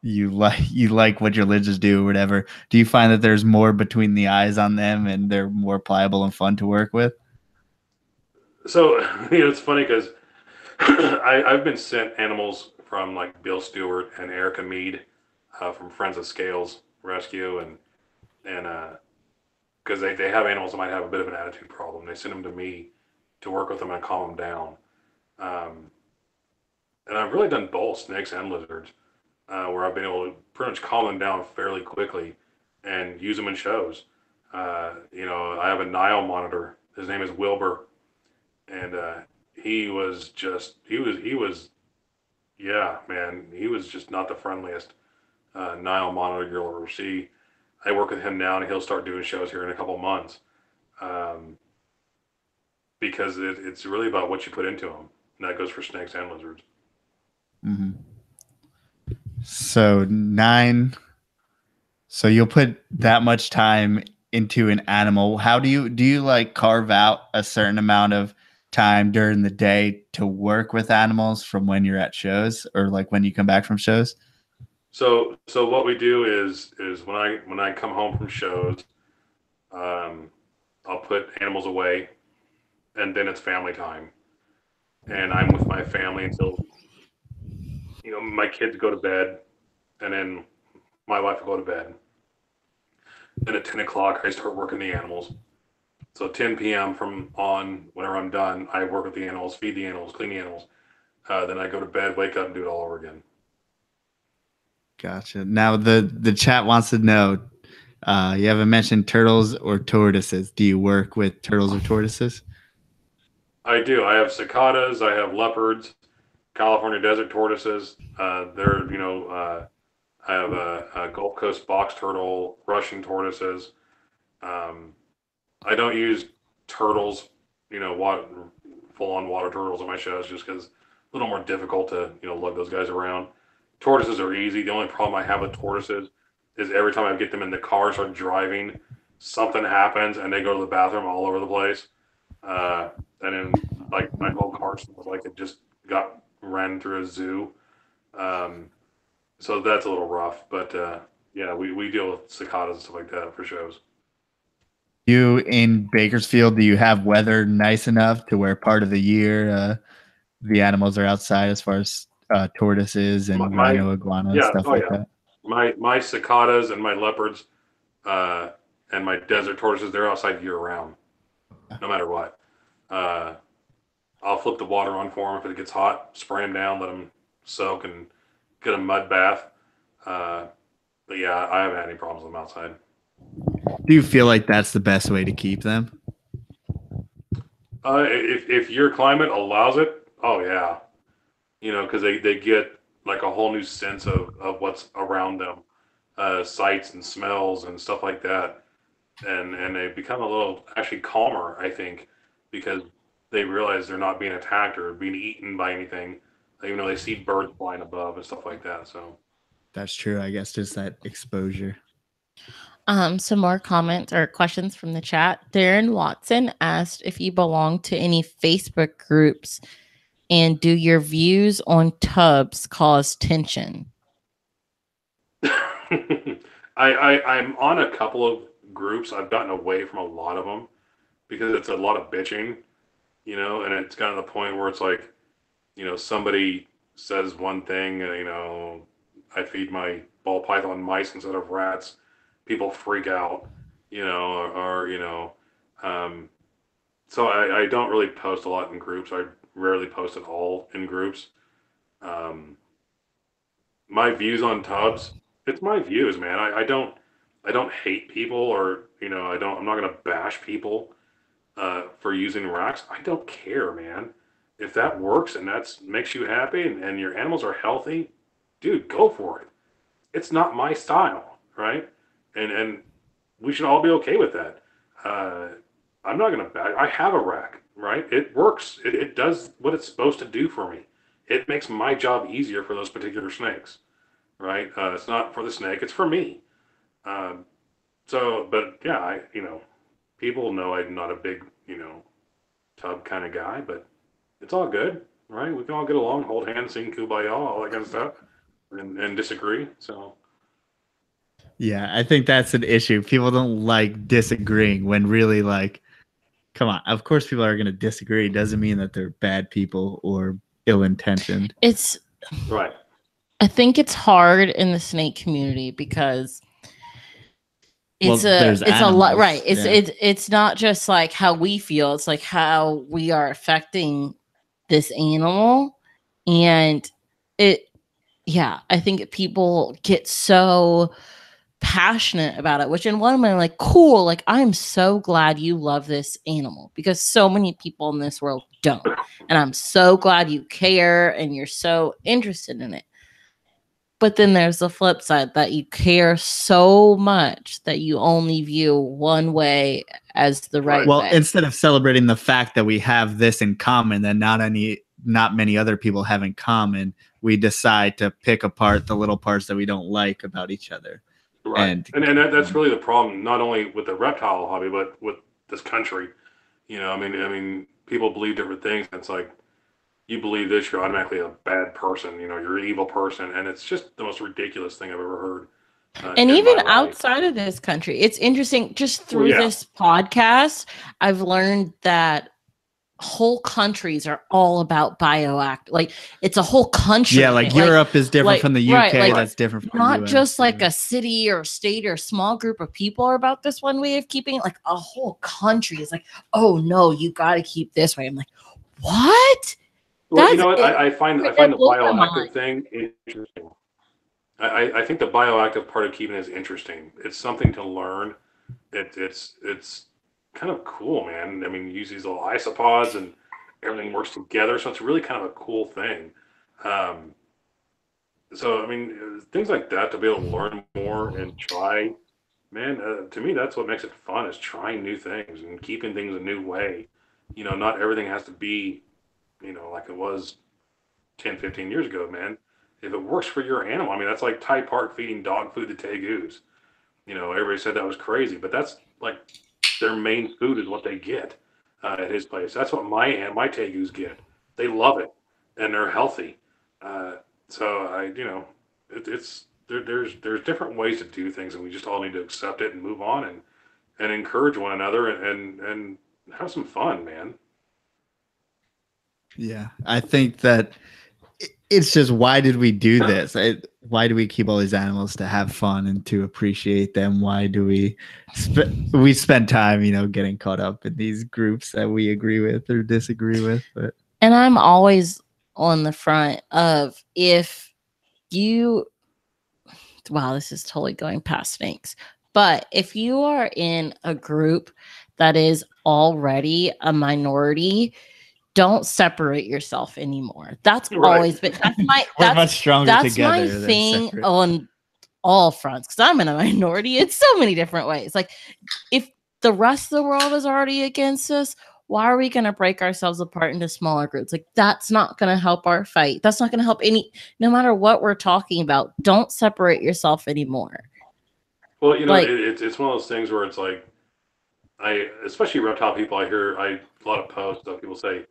you like what your lizards do or whatever? Do you find that there's more between the eyes on them and they're more pliable and fun to work with? So it's funny because I've been sent animals from like Bill Stewart and Erica Mead from Friends of Scales Rescue, and because they have animals that might have a bit of an attitude problem. They send them to me to work with them and calm them down. And I've really done both snakes and lizards, where I've been able to pretty much calm them down fairly quickly and use them in shows. I have a Nile monitor. His name is Wilbur, and he was just not the friendliest Nile monitor you'll ever see. I work with him now, and he'll start doing shows here in a couple months. Because it's really about what you put into them. And that goes for snakes and lizards. Mm-hmm. So you'll put that much time into an animal. How do you like carve out a certain amount of time during the day to work with animals from when you're at shows or like when you come back from shows? So what we do is when I come home from shows, I'll put animals away, and then it's family time, and I'm with my family until my kids go to bed, and then my wife will go to bed. Then at 10 o'clock I start working the animals. So 10 p.m. from on, whenever I'm done, I work with the animals, feed the animals, clean the animals. Then I go to bed, wake up, and do it all over again. Gotcha. Now the chat wants to know, you haven't mentioned turtles or tortoises. Do you work with turtles or tortoises? I do. I have cicadas. I have leopards, California desert tortoises. I have a Gulf Coast box turtle, Russian tortoises. I don't use turtles, full-on water turtles on my shows just because it's a little more difficult to, lug those guys around. Tortoises are easy. The only problem I have with tortoises is every time I get them in the car, start driving, something happens and they go to the bathroom all over the place. And then like my whole car smells like it just got ran through a zoo. So that's a little rough, but we deal with cicadas and stuff like that for shows. You in Bakersfield, do you have weather nice enough to where part of the year the animals are outside as far as tortoises and rhino iguana and stuff like that? My cicadas and my leopards and my desert tortoises, they're outside year round, no matter what. I'll flip the water on for them if it gets hot, spray them down, let them soak and get a mud bath. But yeah, I haven't had any problems with them outside. Do you feel like that's the best way to keep them? If your climate allows it, oh yeah. Because they get like a whole new sense of what's around them, sights and smells and stuff like that. And they become a little actually calmer, I think, because they realize they're not being attacked or being eaten by anything, even though they see birds flying above and stuff like that. So that's true. I guess just that exposure. Some more comments or questions from the chat. Darren Watson asked if you belong to any Facebook groups and do your views on tubs cause tension? I'm on a couple of groups. I've gotten away from a lot of them because it's a lot of bitching, and it's gotten to the point where it's like, somebody says one thing, and, I feed my ball python mice instead of rats. People freak out, so I don't really post a lot in groups. I rarely post at all in groups. My views on tubs, it's my views, man. I don't hate people, or I'm not gonna bash people for using racks. I don't care, man. If that works and that makes you happy, and your animals are healthy, dude, go for it. It's not my style, right? And we should all be okay with that. I'm not gonna bash. I have a rack, right? It works. It does what it's supposed to do for me. It makes my job easier for those particular snakes, right? It's not for the snake; it's for me. But yeah, people know I'm not a big, tub kind of guy, but it's all good, right? We can all get along, hold hands, sing Kumbaya, all that kind of stuff, and disagree. So. Yeah, I think that's an issue. People don't like disagreeing when really, like, come on. Of course, people are going to disagree. It doesn't mean that they're bad people or ill-intentioned. It's right. I think it's hard in the snake community because it's a lot, right? It's not just like how we feel; it's like how we are affecting this animal, and I think people get so passionate about it, which in one way, like, cool, like, I'm so glad you love this animal because so many people in this world don't, and I'm so glad you care and you're so interested in it. But then there's the flip side that you care so much that you only view one way as the right way. Instead of celebrating the fact that we have this in common that not many other people have in common, we decide to pick apart the little parts that we don't like about each other. Right. And that's really the problem, not only with the reptile hobby, but with this country. I mean, people believe different things. It's like, you believe this, you're automatically a bad person. You're an evil person. And it's just the most ridiculous thing I've ever heard. And even outside of this country, it's interesting. Just through this podcast, I've learned that whole countries are all about bioactive. Like, it's a whole country. Yeah, like Europe is different from the UK. Right, that's different from not the US, just like a city or a state or a small group of people are about this one way of keeping it. Like, a whole country is like, oh no, you got to keep this way. I'm like, what? Well, you know what? I find the bioactive thing interesting. I think the bioactive part of keeping it is interesting. It's something to learn. It's kind of cool, man. I mean, you use these little isopods and everything works together, so it's really kind of a cool thing. So I mean, things like that, to be able to learn more and try, man. To me, that's what makes it fun, is trying new things and keeping things a new way. Not everything has to be, like it was 10, 15 years ago, man. If it works for your animal, I mean, that's like Ty Park feeding dog food to tegus. Everybody said that was crazy, but that's like their main food is what they get at his place. That's what my tegus get. They love it, and they're healthy. So there's different ways to do things, and we just all need to accept it and move on and encourage one another and have some fun, man. Yeah, I think that it's just, why did we do this? Why do we keep all these animals? To have fun and to appreciate them. Why do we spend time, getting caught up in these groups that we agree with or disagree with? And I'm always on the front of, if you, wow, this is totally going past snakes, but if you are in a group that is already a minority, don't separate yourself anymore. That's always been, we're much stronger that's together. My thing on all fronts, because I'm in a minority in so many different ways. Like, if the rest of the world is already against us, why are we going to break ourselves apart into smaller groups? Like, that's not going to help our fight. That's not going to help no matter what we're talking about. Don't separate yourself anymore. Well, you know, Like, it's one of those things where it's like, especially reptile people, a lot of posts of people say,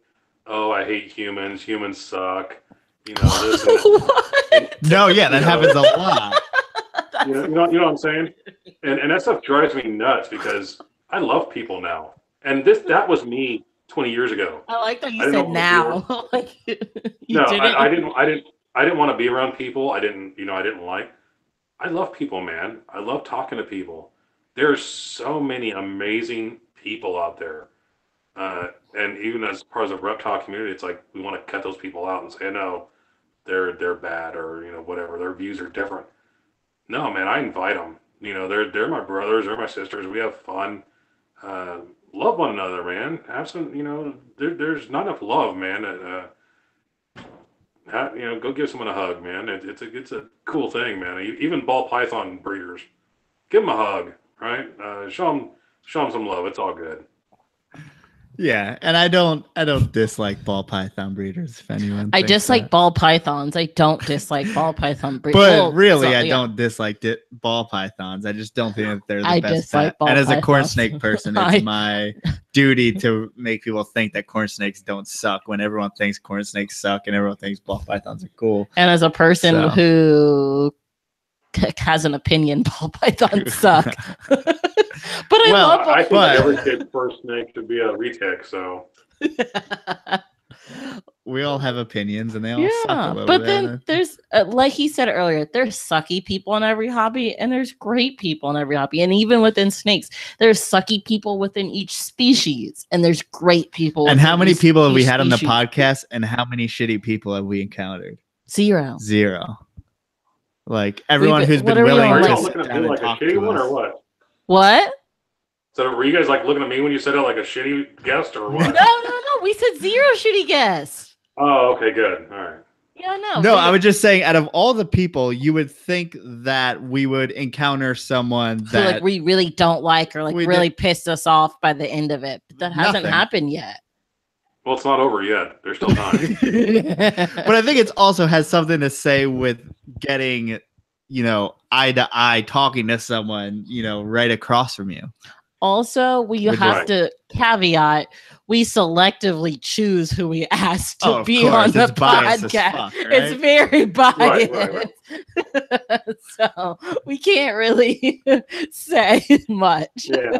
"Oh, I hate humans. Humans suck." You know this and that. what? No, yeah, that You know, happens a lot. you know what I'm saying? And that stuff drives me nuts because I love people now. And that was me 20 years ago. I like that you I didn't said know now. Like, you No, didn't. I didn't want to be around people. I didn't like. I love people, man. I love talking to people. There's so many amazing people out there. And even as part of the reptile community, it's like we want to cut those people out and say, no, they're bad, or whatever. Their views are different. No, man, I invite them. They're my brothers, they're my sisters. We have fun. Love one another, man. Have some. There's not enough love, man. Go give someone a hug, man. It's a cool thing, man. Even ball python breeders, give them a hug, right? Show them some love. It's all good. Yeah, and I don't dislike ball python breeders. If anyone, I thinks dislike that. ball pythons. I don't dislike ball python breeders. But really, I don't dislike ball pythons. I just don't think that they're the best pet. And as a corn snake person, it's my duty to make people think that corn snakes don't suck when everyone thinks corn snakes suck and everyone thinks ball pythons are cool. And as a person who has an opinion, ball pythons suck. But I think every kid's first snake should be a retic. So we all have opinions, and they all suck a little but bit. then there's, like he said earlier, there's sucky people in every hobby, and there's great people in every hobby. And even within snakes, there's sucky people within each species, and there's great people. And how many people have we had on the podcast, and how many shitty people have we encountered? Zero. Like everyone who's been willing to sit down and like talk a shitty to one, us. or what? What? So were you guys like looking at me when you said it like a shitty guest, or what? No. We said zero shitty guests. Oh, okay, good. All right. Yeah, no. No, I was just saying, out of all the people, you would think that we would encounter someone who, that like, we really don't like, or like really pissed us off by the end of it. But that hasn't happened yet. Well, it's not over yet. There's still time. But I think it also has something to say with getting, eye to eye, talking to someone, right across from you. Also, we have to caveat, we selectively choose who we ask to be on the podcast. Fuck, right? It's very biased. Right. So we can't really say much. Yeah.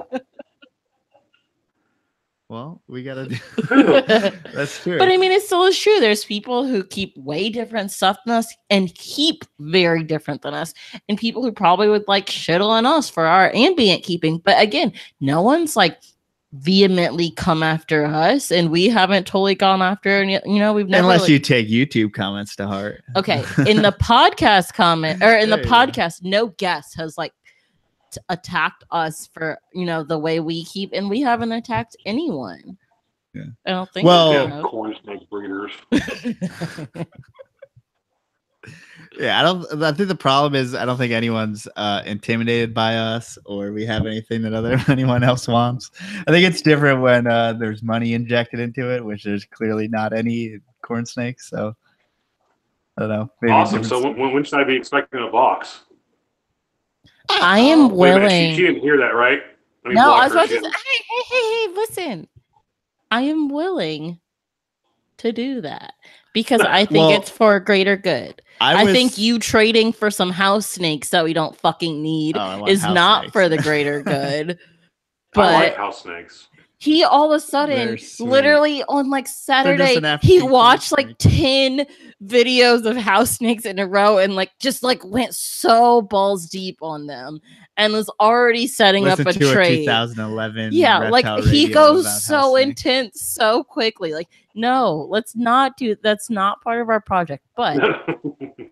Well, we gotta do. That's true. But I mean, it still is true. There's people who keep way different stuff than us and keep very different than us, and people who probably would like shit on us for our ambient keeping. But again, no one's like vehemently come after us, and we haven't totally gone after. And we've never. Unless you take YouTube comments to heart. Okay, in the podcast comment or in the podcast, no guest has like attacked us for the way we keep, and we haven't attacked anyone. Yeah, I don't think. Well, corn snake breeders. Yeah, I think the problem is I don't think anyone's intimidated by us, or we have anything that anyone else wants. I think it's different when there's money injected into it, which there's clearly not any corn snakes. So I don't know. Maybe awesome. So when should I be expecting a box? I am willing. She didn't hear that, right? No, I was about to say, hey, listen. I am willing to do that because I think it's for greater good. I think you trading for some house snakes that we don't fucking need is not for the greater good. But I like house snakes. He all of a sudden, literally on like Saturday, he watched like 10 videos of house snakes in a row and like just like went so balls deep on them and was already setting up a trade. 2011 like he goes so intense so quickly. Like, no, let's not do that's not part of our project. But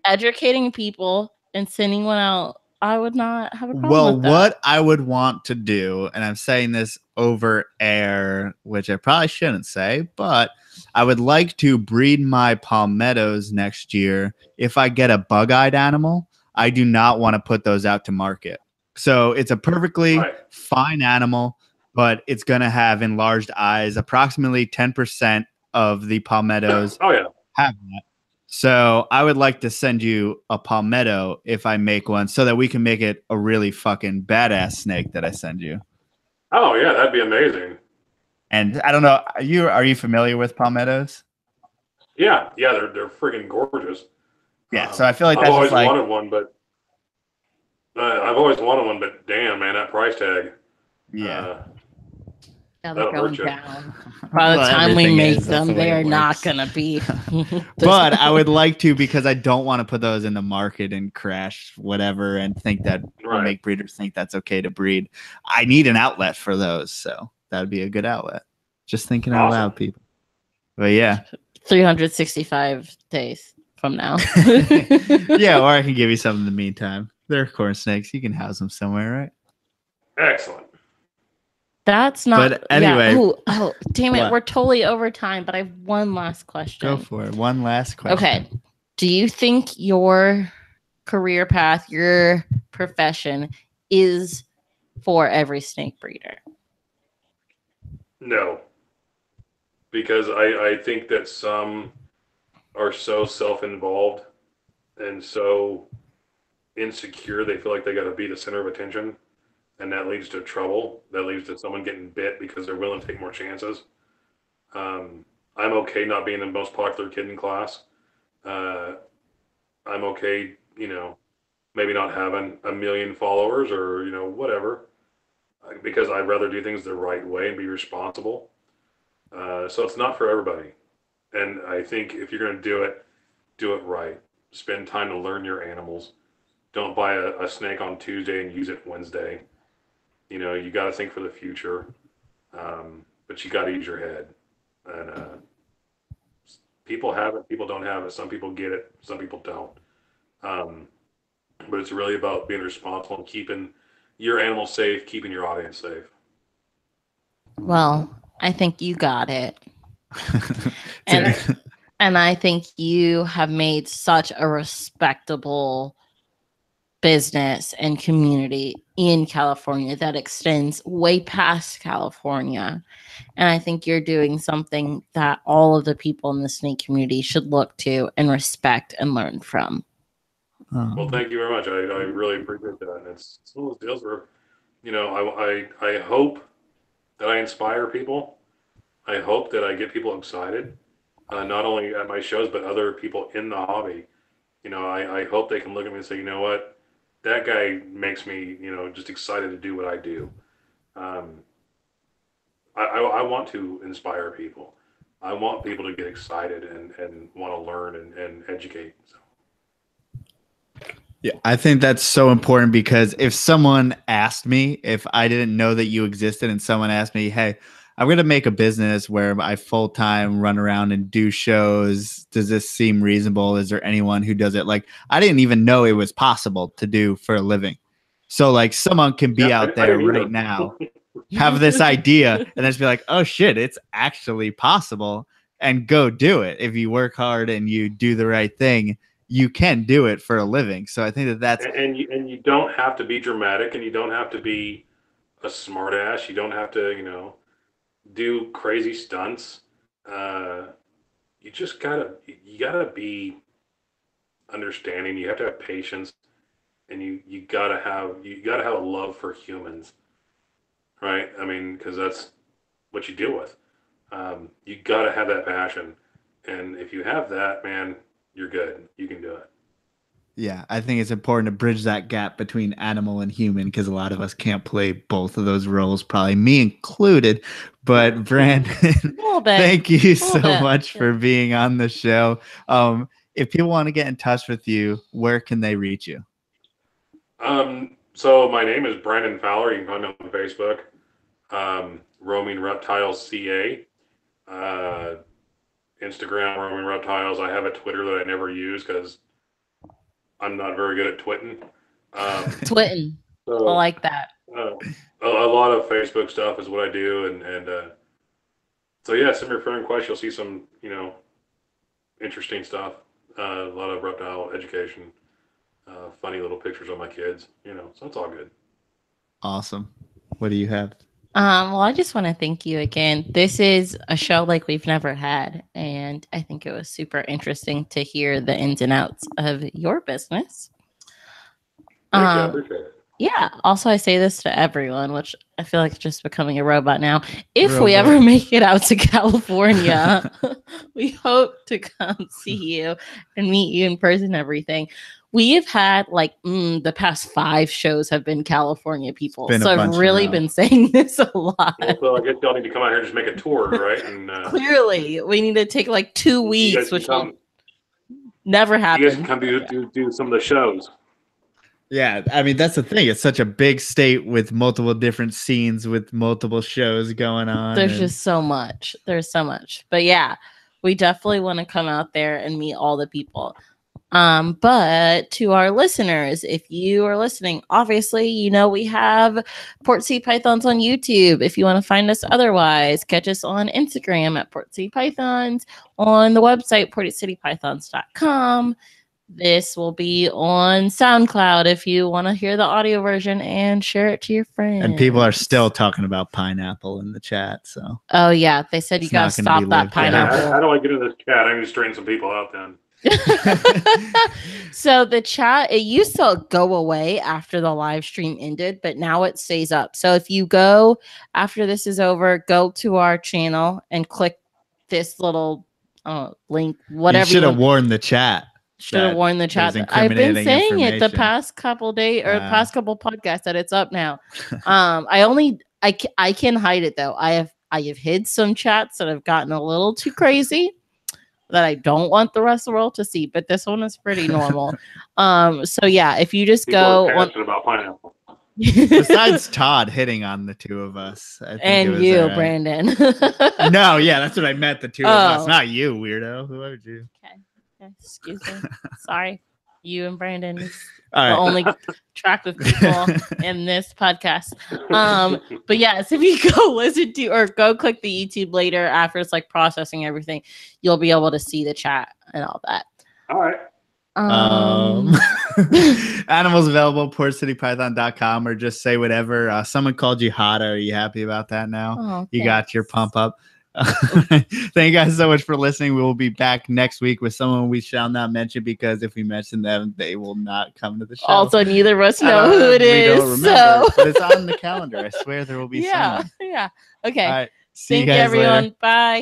educating people and sending one out, I would not have a problem with that. What I would want to do, and I'm saying this over air, which I probably shouldn't say, but I would like to breed my palmettos next year. If I get a bug-eyed animal, I do not want to put those out to market. So it's a perfectly fine animal, but it's going to have enlarged eyes. Approximately 10% of the palmettos have that. So I would like to send you a palmetto if I make one so that we can make it a really fucking badass snake that I send you. Oh yeah, that'd be amazing. And I don't know, are you familiar with palmettos? Yeah, they're freaking gorgeous. Yeah, so I feel like that's I've always just like wanted one, but damn, man, that price tag. yeah. Now they're That'll going hurt you. down. By the Well, time we everything make is, that's them, the way they it are not works. going to be. But I would like to because I don't want to put those in the market and crash whatever and think that will Right. make breeders think that's okay to breed. I need an outlet for those, so that would be a good outlet. Just thinking out Awesome. loud, people. But yeah. 365 days from now. Yeah, or I can give you some in the meantime. They're corn snakes. You can house them somewhere, right? Excellent. That's not. But anyway. Yeah. Oh, damn it. What? We're totally over time, but I have one last question. Go for it. One last question. Okay. Do you think your career path, your profession is for every snake breeder? No. Because I think that some are so self-involved and so insecure they feel like they got to be the center of attention, and that leads to trouble. That leads to someone getting bit because they're willing to take more chances. I'm okay not being the most popular kid in class. I'm okay, maybe not having 1 million followers or, whatever, because I'd rather do things the right way and be responsible. So it's not for everybody. And I think if you're going to do it right. Spend time to learn your animals. Don't buy a snake on Tuesday and use it Wednesday. You got to think for the future, but you got to use your head. And people have it, people don't have it. Some people get it, some people don't. But it's really about being responsible and keeping your animal safe, keeping your audience safe. Well, I think you got it. And I think you have made such a respectable business and community in California that extends way past California. And I think you're doing something that all of the people in the snake community should look to and respect and learn from. Well, thank you very much. I really appreciate that. And it's one of those deals where, I hope that I inspire people. I hope that I get people excited, not only at my shows, but other people in the hobby. I hope they can look at me and say, you know what, that guy makes me, just excited to do what I do. I want to inspire people. I want people to get excited and want to learn and educate. So. Yeah, I think that's so important because if someone asked me, if I didn't know that you existed and someone asked me, hey, I'm going to make a business where I full-time run around and do shows. Does this seem reasonable? Is there anyone who does it? Like, I didn't even know it was possible to do for a living. So like someone can be out there right now, have this idea and then just be like, oh shit, it's actually possible, and go do it. If you work hard and you do the right thing, you can do it for a living. So I think that's and you don't have to be dramatic, and you don't have to be a smart ass. You don't have to, do crazy stunts. You just gotta be understanding. You have to have patience, and you gotta have a love for humans, right? I mean, because that's what you deal with. You gotta have that passion, and if you have that, man, you're good. You can do it. Yeah, I think it's important to bridge that gap between animal and human because a lot of us can't play both of those roles, probably me included. But Brandon, thank you so much for being on the show. If people want to get in touch with you, where can they reach you? So my name is Brandon Fowler. You can find me on Facebook. Roaming Reptiles CA. Instagram, Roaming Reptiles. I have a Twitter that I never use because I'm not very good at twitting. Twitting. So, I like that. A lot of Facebook stuff is what I do. And so, yeah, send me your friend request. You'll see some, interesting stuff. A lot of reptile education, funny little pictures of my kids, so it's all good. Awesome. What do you have? Well, I just want to thank you again. This is a show like we've never had, and I think it was super interesting to hear the ins and outs of your business. Thank you. I appreciate it. Yeah. Also, I say this to everyone, which I feel like it's just becoming a robot now. If we ever make it out to California, we hope to come see you and meet you in person and everything. We have had like the past 5 shows have been California people. So I've really been saying this a lot. Well, so I guess y'all need to come out here and just make a tour, right? And clearly we need to take like 2 weeks, which will never happen. You guys can come do some of the shows. Yeah, I mean, that's the thing. It's such a big state with multiple different scenes, with multiple shows going on. There's just so much. There's so much. But yeah, we definitely want to come out there and meet all the people. But to our listeners, if you are listening, obviously, you know, we have Port City Pythons on YouTube. If you want to find us otherwise, catch us on Instagram at Port City Pythons, on the website, portcitypythons.com. This will be on SoundCloud if you want to hear the audio version and share it to your friends. And people are still talking about pineapple in the chat. So, oh yeah, they said you gotta stop that pineapple. How do I get into this chat? I need to straighten some people out then. So the chat, it used to go away after the live stream ended, but now it stays up. So if you go after this is over, go to our channel and click this little link, whatever. You should have warned the chat. Should have warned the chat. I've been saying it the past couple days or the past couple podcasts that it's up now. I can hide it though. I have hid some chats that have gotten a little too crazy that I don't want the rest of the world to see, but this one is pretty normal. So yeah, if you just go on about pineapple. Besides Todd hitting on the two of us, I think and you, right. Brandon. No, yeah, that's what I meant. The two of us, not you, weirdo. Who would you? Okay, excuse me. Sorry, you and Brandon. All right. The only attractive people in this podcast. But yes, if you go listen to or go click the YouTube later after it's like processing everything, you'll be able to see the chat and all that. All right. Animals available, portcitypython.com, or just say whatever. Someone called you hot. Are you happy about that now? Oh, you got your pump up. Thank you guys so much for listening. We will be back next week with someone we shall not mention, because if we mention them, they will not come to the show. Also, neither of us know who it is. Don't remember, but it's on the calendar. I swear there will be someone. Yeah. Okay. All right. Thank you, everyone. Later. Bye.